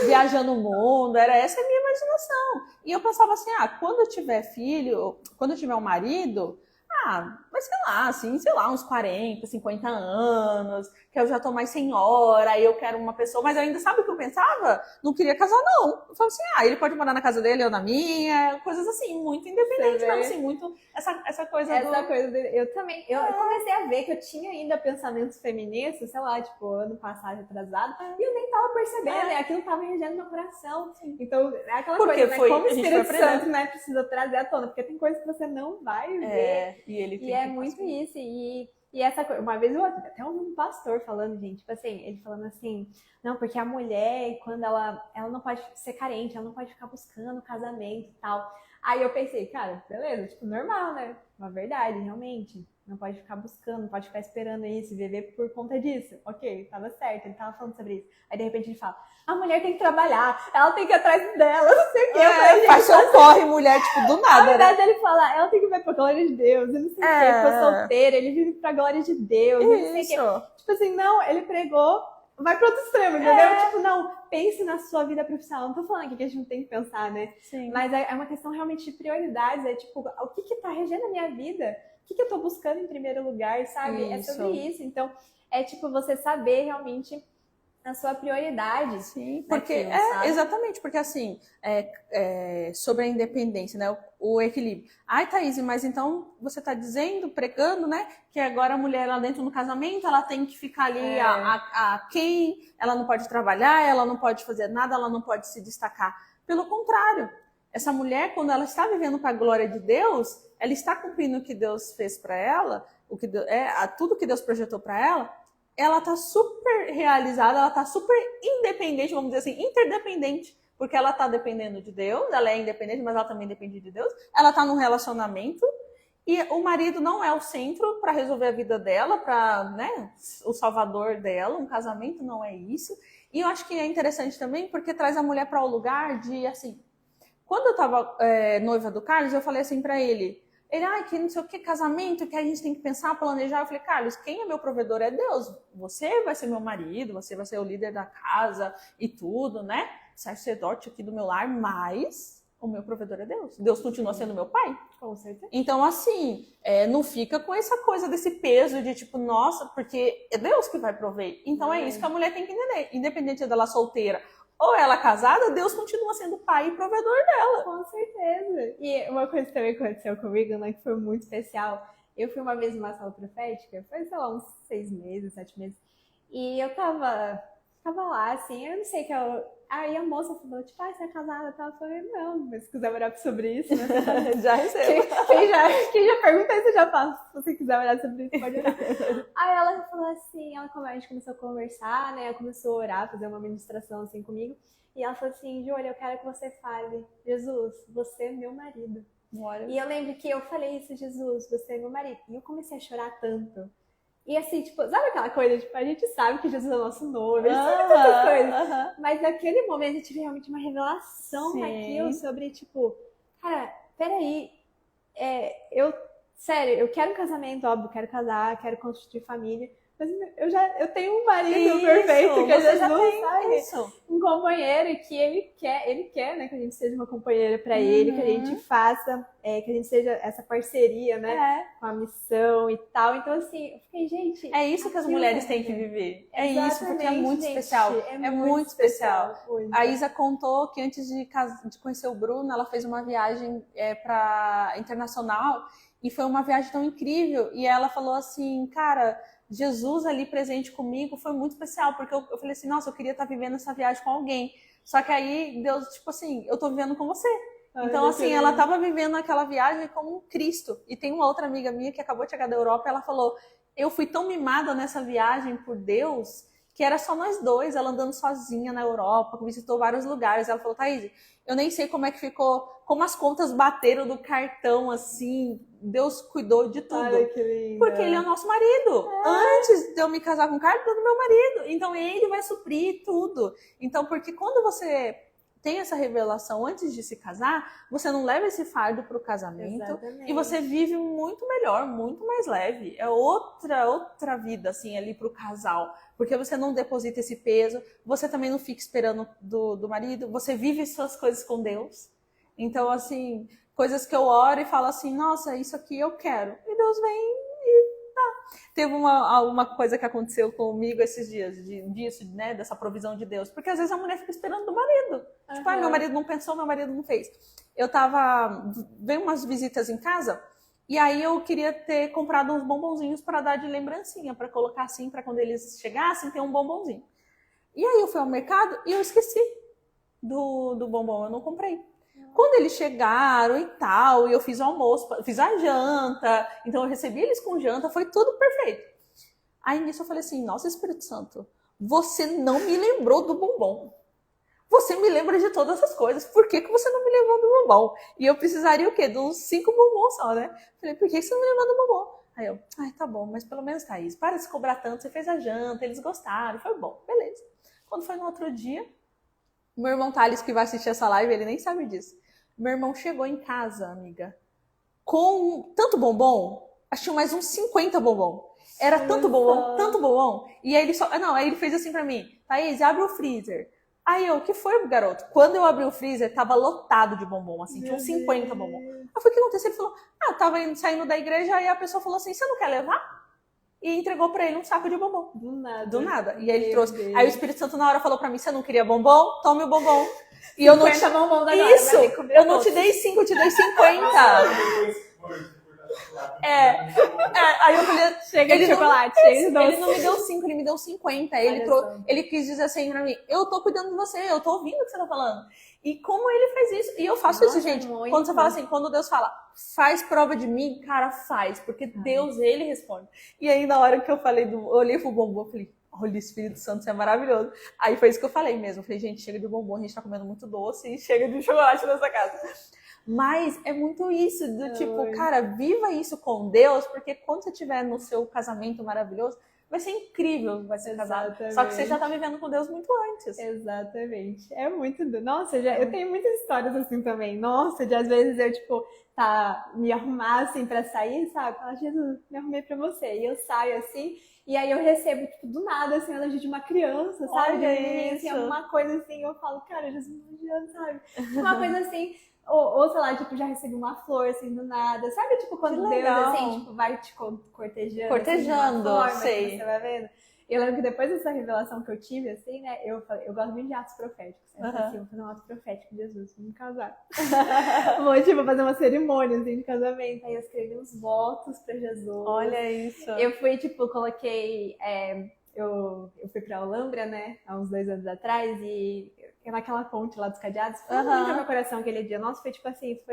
viajando o mundo, essa a minha imaginação. E eu pensava assim, quando eu tiver filho, quando eu tiver um marido, mas sei lá, uns 40, 50 anos, que eu já tô mais senhora, aí eu quero uma pessoa, mas eu ainda sabe o que eu pensava? Não queria casar, não. Eu falava assim, ele pode morar na casa dele, eu na minha, coisas assim, muito independente, mas assim, muito essa coisa eu também, eu comecei a ver que eu tinha ainda pensamentos feministas, sei lá, tipo, ano passado, atrasado, e eu nem tava percebendo, aquilo tava regendo meu coração. Então, é aquela coisa, né? Como o Espírito Santo, né, precisa trazer à tona, porque tem coisas que você não vai ver. E é muito isso. E essa coisa, uma vez eu até ouvi um pastor falando, gente, tipo assim, ele falando assim, não, porque a mulher, quando ela não pode ser carente, ela não pode ficar buscando casamento e tal. Aí eu pensei, cara, beleza, tipo, normal, né? Uma verdade, realmente. Não pode ficar buscando, não pode ficar esperando isso, viver por conta disso. Ok, tava certo, ele tava falando sobre isso. Aí de repente ele fala, a mulher tem que trabalhar, ela tem que ir atrás dela, não sei o que. Faz seu corre, mulher, tipo, do nada. Na verdade, ele fala, ela tem que viver pra glória de Deus, eu não sei o que, ficou solteira, ele vive pra glória de Deus, não sei o que. Tipo assim, não, ele pregou, vai pro outro extremo, entendeu? Tipo, não, pense na sua vida profissional. Não tô falando aqui que a gente não tem que pensar, né? Sim. Mas é uma questão realmente de prioridades, tipo, o que tá regendo a minha vida? O que eu tô buscando em primeiro lugar, sabe? Isso. É sobre isso. Então, é tipo, você saber realmente a sua prioridade. Sim, porque naquilo, exatamente, porque assim, sobre a independência, né, o equilíbrio. Thaís, mas então você está dizendo, pregando, né, que agora a mulher lá dentro no casamento, ela tem que ficar ali ela não pode trabalhar, ela não pode fazer nada, ela não pode se destacar. Pelo contrário, essa mulher, quando ela está vivendo para a glória de Deus, ela está cumprindo o que Deus fez para ela, tudo que Deus projetou para ela está super realizada, ela está super independente, vamos dizer assim, interdependente, porque ela está dependendo de Deus, ela é independente, mas ela também depende de Deus, ela está num relacionamento e o marido não é o centro para resolver a vida dela, para, né, o salvador dela, um casamento não é isso. E eu acho que é interessante também porque traz a mulher para o lugar de, assim, quando eu estava noiva do Carlos, eu falei assim para ele, que não sei o que, casamento, que a gente tem que pensar, planejar. Eu falei, Carlos, quem é meu provedor é Deus. Você vai ser meu marido, você vai ser o líder da casa e tudo, né? Sacerdote aqui do meu lar, mas o meu provedor é Deus. Deus continua sendo meu pai. Com certeza. Então, assim, não fica com essa coisa desse peso de tipo, nossa, porque é Deus que vai prover. Então é isso que a mulher tem que entender. Independente dela solteira ou ela casada, Deus continua sendo pai e provedor dela. Com certeza. E uma coisa também aconteceu comigo, né, que foi muito especial. Eu fui uma vez numa sala profética, foi, sei lá, uns 6 meses, 7 meses. E eu tava lá, assim, eu não sei que eu... Aí a moça falou, tipo, você é casada? Eu falei, não, mas se quiser orar sobre isso, né? Já recebo. Quem já pergunta isso, eu já faço. Se você quiser orar sobre isso, pode orar. Aí ela falou assim, a gente começou a conversar, né? Ela começou a orar, fazer uma ministração assim comigo. E ela falou assim, Júlia, eu quero que você fale, Jesus, você é meu marido. E eu lembro que eu falei isso, Jesus, você é meu marido. E eu comecei a chorar tanto. E assim, tipo, sabe aquela coisa, tipo, a gente sabe que Jesus é o nosso noivo, a gente sabe tantas coisas. Mas naquele momento eu tive realmente uma revelação naquilo sobre, tipo, cara, peraí, eu sério, eu quero um casamento, óbvio, quero casar, quero constituir família, mas eu tenho um marido perfeito, que é você já Jesus, tem sabe? isso. Um companheiro que ele quer, né, que a gente seja uma companheira para ele, que a gente faça, que a gente seja essa parceria, né, com a missão e tal. Então, assim, eu fiquei, gente... É isso que as mulheres têm que viver. É isso, porque é muito gente, especial. É muito especial. muito. A Isa contou que antes de conhecer o Bruno, ela fez uma viagem para internacional e foi uma viagem tão incrível. E ela falou assim, cara, Jesus ali presente comigo foi muito especial, porque eu falei assim, nossa, eu queria estar vivendo essa viagem com alguém. Só que aí Deus, tipo assim, eu tô vivendo com você. Então, assim, ela estava vivendo aquela viagem como um Cristo. E tem uma outra amiga minha que acabou de chegar da Europa, ela falou, eu fui tão mimada nessa viagem por Deus, que era só nós dois, ela andando sozinha na Europa, visitou vários lugares. Ela falou, Thaís, eu nem sei como é que ficou, como as contas bateram do cartão, assim, Deus cuidou de tudo. Olha que linda. Porque ele é o nosso marido. Antes de eu me casar com o Carlos, ele é meu marido. Então, ele vai suprir tudo. Então, porque quando você tem essa revelação antes de se casar, você não leva esse fardo para o casamento. Exatamente. E você vive muito melhor, muito mais leve. É outra vida, assim, ali para o casal. Porque você não deposita esse peso, você também não fica esperando do marido, você vive suas coisas com Deus. Então, assim, coisas que eu oro e falo assim, nossa, isso aqui eu quero. E Deus vem e tá. Teve uma coisa que aconteceu comigo esses dias, disso, né, dessa provisão de Deus. Porque às vezes a mulher fica esperando do marido. Tipo, ai, meu marido não pensou, meu marido não fez. Veio umas visitas em casa, e aí eu queria ter comprado uns bombonzinhos para dar de lembrancinha, para colocar assim, para quando eles chegassem, ter um bombonzinho. E aí eu fui ao mercado e eu esqueci do bombom, eu não comprei. Quando eles chegaram e tal, e eu fiz o almoço, fiz a janta, então eu recebi eles com janta, foi tudo perfeito. Aí nisso eu falei assim, nossa, Espírito Santo, você não me lembrou do bombom. Você me lembra de todas essas coisas, por que você não me lembrou do bombom? E eu precisaria o quê? De uns 5 bombons só, né? Falei, por que você não me lembrou do bombom? Aí eu, ai, tá bom, mas pelo menos, Thaís, para de se cobrar tanto, você fez a janta, eles gostaram, foi bom, beleza. Quando foi no outro dia, meu irmão Thales, que vai assistir essa live, ele nem sabe disso. Meu irmão chegou em casa, amiga, com tanto bombom, acho que tinha mais uns 50 bombom. Era tanto bombom. E aí aí ele fez assim pra mim, Thaís, abre o freezer. Aí eu, o que foi, garoto? Quando eu abri o freezer, tava lotado de bombom, assim, tinha uns 50 bombom. Aí foi o que aconteceu? Ele falou, tava saindo da igreja, aí a pessoa falou assim, você não quer levar? E entregou pra ele um saco de bombom. Do nada. E aí ele trouxe. Deus. Aí o Espírito Santo na hora falou pra mim, você não queria bombom? Tome o bombom. E eu não te... bombom da Isso! Eu não te dei 5, eu te dei 50. Aí eu falei, chega de chocolate, ele não me deu 5, ele me deu 50. Ele quis dizer assim pra mim, eu tô cuidando de você, eu tô ouvindo o que você tá falando. E como ele faz isso? E eu faço isso, gente. Muito. Quando você fala assim, quando Deus fala, faz prova de mim, cara, faz. Porque Deus, ele responde. E aí, na hora que eu falei, eu olhei pro bombom, eu falei, olha, Espírito Santo, isso é maravilhoso. Aí foi isso que eu falei mesmo. Eu falei, gente, chega de bombom, a gente tá comendo muito doce e chega de chocolate nessa casa. Mas é muito isso, do tipo, cara, viva isso com Deus, porque quando você estiver no seu casamento maravilhoso, vai ser incrível, vai ser casado. Só que você já tá vivendo com Deus muito antes. Exatamente. É muito... Nossa, eu tenho muitas histórias assim também. Nossa, de às vezes eu, tipo, me arrumar assim pra sair, sabe? Falar, Jesus, me arrumei pra você. E eu saio assim, e aí eu recebo, tipo, do nada, assim, a energia de uma criança, sabe? Olha assim, alguma coisa assim, eu falo, cara, Jesus, não adianta, sabe? Uma coisa assim... Ou, sei lá, tipo, já recebi uma flor, assim, do nada. Sabe, tipo, quando Deus, assim, tipo, vai te cortejando. Cortejando, assim, sei. Você vai vendo. Eu lembro que depois dessa revelação que eu tive, assim, né, eu gosto muito de atos proféticos. Eu falei assim, vou fazer um ato profético de Jesus, vamos casar. Vou, tipo, fazer uma cerimônia, assim, de casamento. Aí eu escrevi uns votos pra Jesus. Olha isso. Eu fui, tipo, coloquei... Eu fui pra Olambra, né, há uns 2 anos atrás, e naquela ponte lá dos cadeados, foi muito no meu coração aquele dia. Nossa, foi tipo assim, o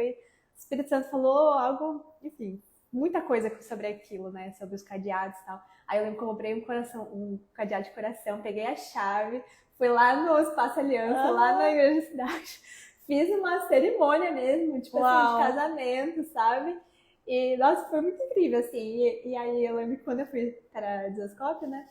Espírito Santo falou algo, enfim, muita coisa sobre aquilo, né, sobre os cadeados e tal. Aí eu lembro que eu comprei um cadeado de coração, peguei a chave, fui lá no Espaço Aliança, lá na igreja da cidade, fiz uma cerimônia mesmo, tipo assim, de casamento, sabe? E, nossa, foi muito incrível, assim. E aí eu lembro que quando eu fui para Desascope, né?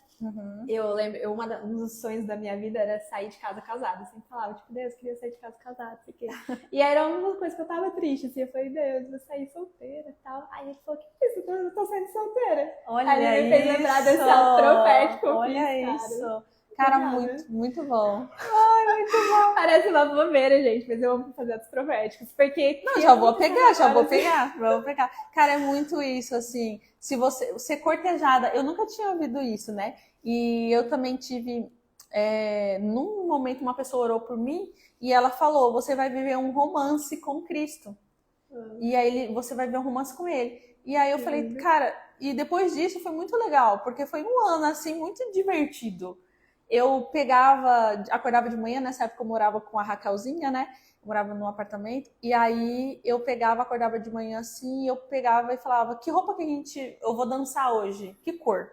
Eu lembro, um dos sonhos da minha vida era sair de casa casada. Eu sempre falava, tipo, Deus, eu queria sair de casa casada, não sei o quê. E aí era uma coisa que eu tava triste, assim. Eu falei, Deus, eu vou sair solteira e tal. Aí ele falou, que é isso? Eu tô saindo solteira. Olha aí ele me fez lembrar desse ato profético que eu Olha fiz, isso. cara. Cara, muito bom. Parece uma bobeira, gente, mas eu amo fazer atos proféticos, porque... Não, já vou pegar. Cara, é muito isso, assim, se você ser cortejada, eu nunca tinha ouvido isso, né? E eu também tive, num momento, uma pessoa orou por mim e ela falou, você vai viver um romance com Cristo. E aí você vai ver um romance com ele. E aí eu falei, cara, e depois disso foi muito legal, porque foi um ano, assim, muito divertido. Eu acordava de manhã, nessa época eu morava com a Raquelzinha, né? Eu morava num apartamento, e aí eu acordava de manhã assim, eu pegava e falava, que roupa que eu vou dançar hoje? Que cor?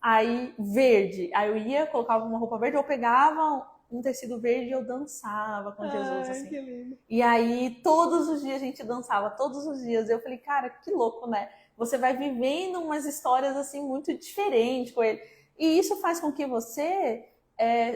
Aí, verde. Aí eu ia, colocava uma roupa verde, eu pegava um tecido verde e eu dançava com Jesus, assim. Que lindo. E aí, todos os dias a gente dançava, todos os dias. Eu falei, cara, que louco, né? Você vai vivendo umas histórias, assim, muito diferentes com ele. E isso faz com que você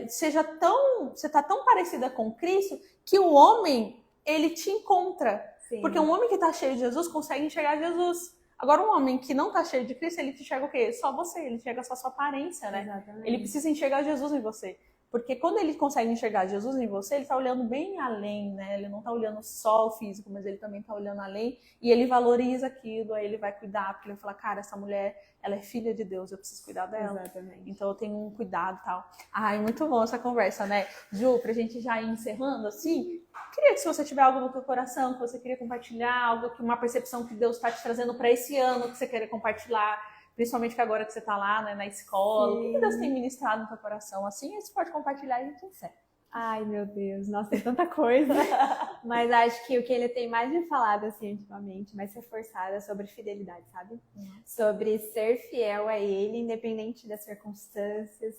você tá tão parecida com Cristo que o homem, ele te encontra. Sim. Porque um homem que tá cheio de Jesus consegue enxergar Jesus. Agora, um homem que não tá cheio de Cristo, ele te enxerga o quê? Só você, ele enxerga só a sua aparência, né? Exatamente. Ele precisa enxergar Jesus em você. Porque quando ele consegue enxergar Jesus em você, ele está olhando bem além, né? Ele não está olhando só o físico, mas ele também está olhando além e ele valoriza aquilo, aí ele vai cuidar, porque ele vai falar, cara, essa mulher, ela é filha de Deus, eu preciso cuidar dela. Exatamente. Então eu tenho um cuidado e tal. Ai, muito bom essa conversa, né? Ju, pra gente já ir encerrando, assim, queria que se você tiver algo no teu coração, que você queria compartilhar, algo que uma percepção que Deus está te trazendo para esse ano, que você queira compartilhar, principalmente que agora que você está lá, né, na escola, Sim. o que Deus tem ministrado no teu coração, assim, você pode compartilhar e a gente encerra. Ai, meu Deus, nossa, tem tanta coisa. Mas acho que o que ele tem mais me falado, assim, ultimamente, mais reforçado, é sobre fidelidade, sabe? Sobre ser fiel a ele, independente das circunstâncias,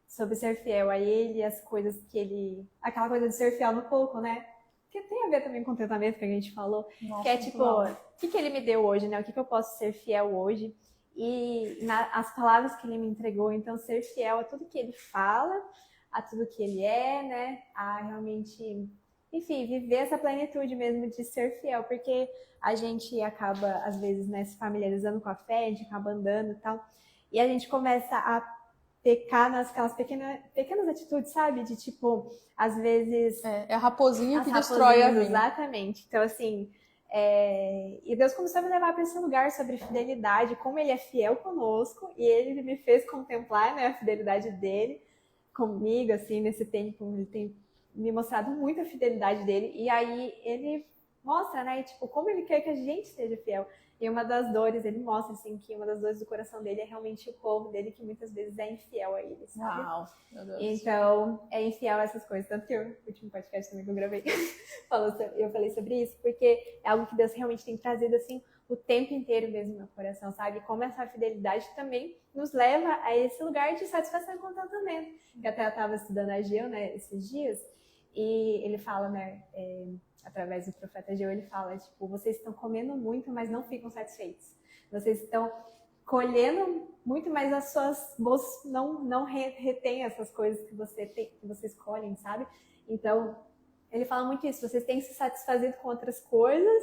sobre ser fiel a ele e as coisas que ele... Aquela coisa de ser fiel no pouco, né? Que tem a ver também com o contentamento que a gente falou. Nossa, que é tipo, o que ele me deu hoje, né? O que eu posso ser fiel hoje? E as palavras que ele me entregou, então ser fiel a tudo que ele fala, a tudo que ele é, né, a realmente, enfim, viver essa plenitude mesmo de ser fiel, porque a gente acaba, às vezes, né, se familiarizando com a fé, a gente acaba andando e tal, e a gente começa a pecar naquelas pequenas atitudes, sabe, de tipo, às vezes... É a raposinha que destrói a vida. Exatamente, então assim... E Deus começou a me levar para esse lugar sobre fidelidade, como ele é fiel conosco, e ele me fez contemplar, né, a fidelidade dele comigo, assim, nesse tempo. Ele tem me mostrado muito a fidelidade dele, e aí ele mostra, né, tipo, como ele quer que a gente seja fiel. E uma das dores, ele mostra, assim, que uma das dores do coração dele é realmente o povo dele, que muitas vezes é infiel a ele, sabe? Uau, meu Deus. Então, é infiel a essas coisas. Tanto que o último podcast também que eu gravei, eu falei sobre isso, porque é algo que Deus realmente tem trazido, assim, o tempo inteiro mesmo no meu coração, sabe? Como essa fidelidade também nos leva a esse lugar de satisfação e contentamento. Eu até estava estudando Ageu, né, esses dias, e ele fala, né, através do profeta Ageu, ele fala, tipo, vocês estão comendo muito, mas não ficam satisfeitos. Vocês estão colhendo muito, mas as suas bolsas não retêm essas coisas que vocês colhem, sabe? Então, ele fala muito isso, vocês têm se satisfazido com outras coisas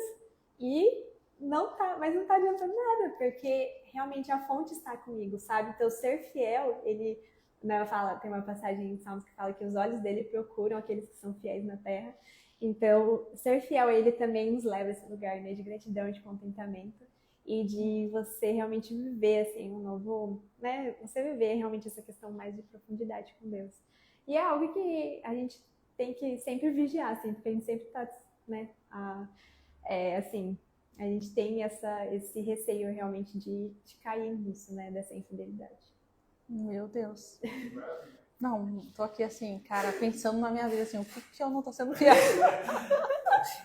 mas não tá adiantando nada, porque realmente a fonte está comigo, sabe? Então, ser fiel, ele, né, tem uma passagem em Salmos que fala que os olhos dele procuram aqueles que são fiéis na terra. Então, ser fiel a ele também nos leva a esse lugar, né, de gratidão e de contentamento, e de você realmente viver, assim, um novo, né, você viver realmente essa questão mais de profundidade com Deus. E é algo que a gente tem que sempre vigiar, assim, porque a gente sempre tá, né, assim, a gente tem esse receio realmente de cair nisso, né, dessa infidelidade. Meu Deus. Não, tô aqui assim, cara, pensando na minha vida, assim, o que eu não tô sendo fiel?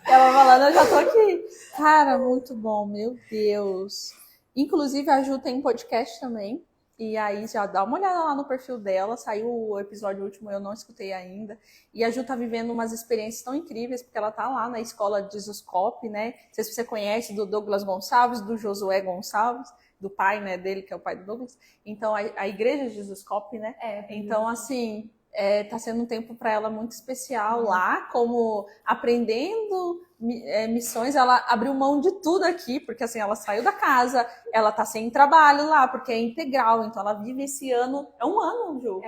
Ela falando, eu já tô aqui. Cara, muito bom, meu Deus. Inclusive, a Ju tem podcast também. E aí já dá uma olhada lá no perfil dela, saiu o episódio último, eu não escutei ainda. E a Ju tá vivendo umas experiências tão incríveis, porque ela tá lá na escola de Jesuscope, né? Não sei se você conhece do Douglas Gonçalves, do Josué Gonçalves, do pai, né, dele, que é o pai do Douglas. Então, a igreja de Jesuscope, né? Então, assim, tá sendo um tempo para ela muito especial lá, como aprendendo missões. Ela abriu mão de tudo aqui, porque assim, ela saiu da casa, ela tá sem trabalho lá, porque é integral, então ela vive esse ano, é um ano, Ju,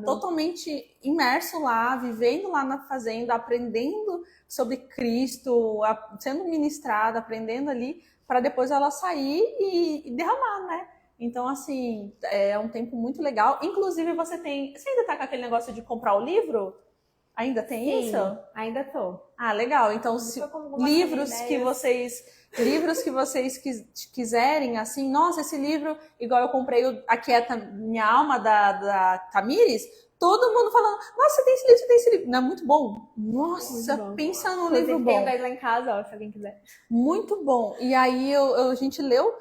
totalmente imerso lá, vivendo lá na fazenda, aprendendo sobre Cristo, sendo ministrada, aprendendo ali, para depois ela sair e derramar, né? Então, assim, é um tempo muito legal. Inclusive, você ainda tá com aquele negócio de comprar o livro? Ainda tem Sim, isso? ainda tô. Ah, legal. Então, livros que vocês quiserem, assim, nossa, esse livro, igual eu comprei Aquieta Minha Alma, da Tamires, todo mundo falando, nossa, tem esse livro. Não é muito bom? Nossa, Muito bom. pensa num Inclusive, livro bom. tem daí lá em casa, ó, se alguém quiser. Muito bom. E aí a gente leu,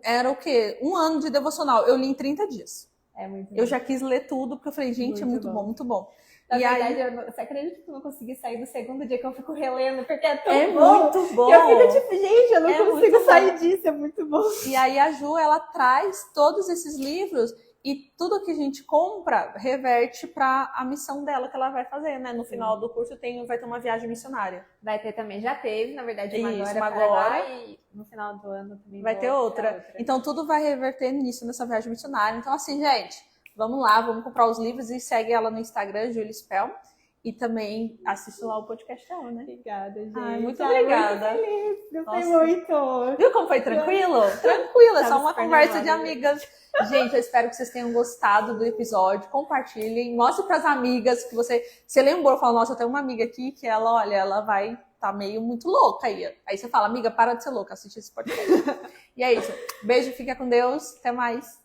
era o quê? 1 ano de devocional. Eu li em 30 dias. É muito bom. Eu já quis ler tudo, porque eu falei, gente, é muito bom, muito bom. Na e verdade, aí, você acredita que eu não consegui sair do segundo dia que eu fico relendo, porque é tão muito bom. Que eu fico tipo, gente, eu não consigo sair disso, é muito bom. E aí a Ju, ela traz todos esses livros e tudo que a gente compra reverte para a missão dela que ela vai fazer, né? No final do curso vai ter uma viagem missionária. Vai ter também, já teve, na verdade, uma Isso, agora e no final do ano também vai ter outra. Então tudo vai reverter nisso, nessa viagem missionária. Então assim, gente, vamos lá, vamos comprar os livros e segue ela no Instagram, Julie Spell. E também assiste lá o podcast dela, né? Obrigada, gente. Muito obrigada. Muito feliz. Gostei muito. Viu como foi tranquilo? Tranquilo, é só uma conversa de amigas. Gente, eu espero que vocês tenham gostado do episódio. Compartilhem, mostre para as amigas que você lembrou, falou, nossa, eu tenho uma amiga aqui que ela, olha, ela vai tá meio muito louca aí. Aí você fala, amiga, para de ser louca, assiste esse podcast. E é isso. Beijo, fica com Deus. Até mais.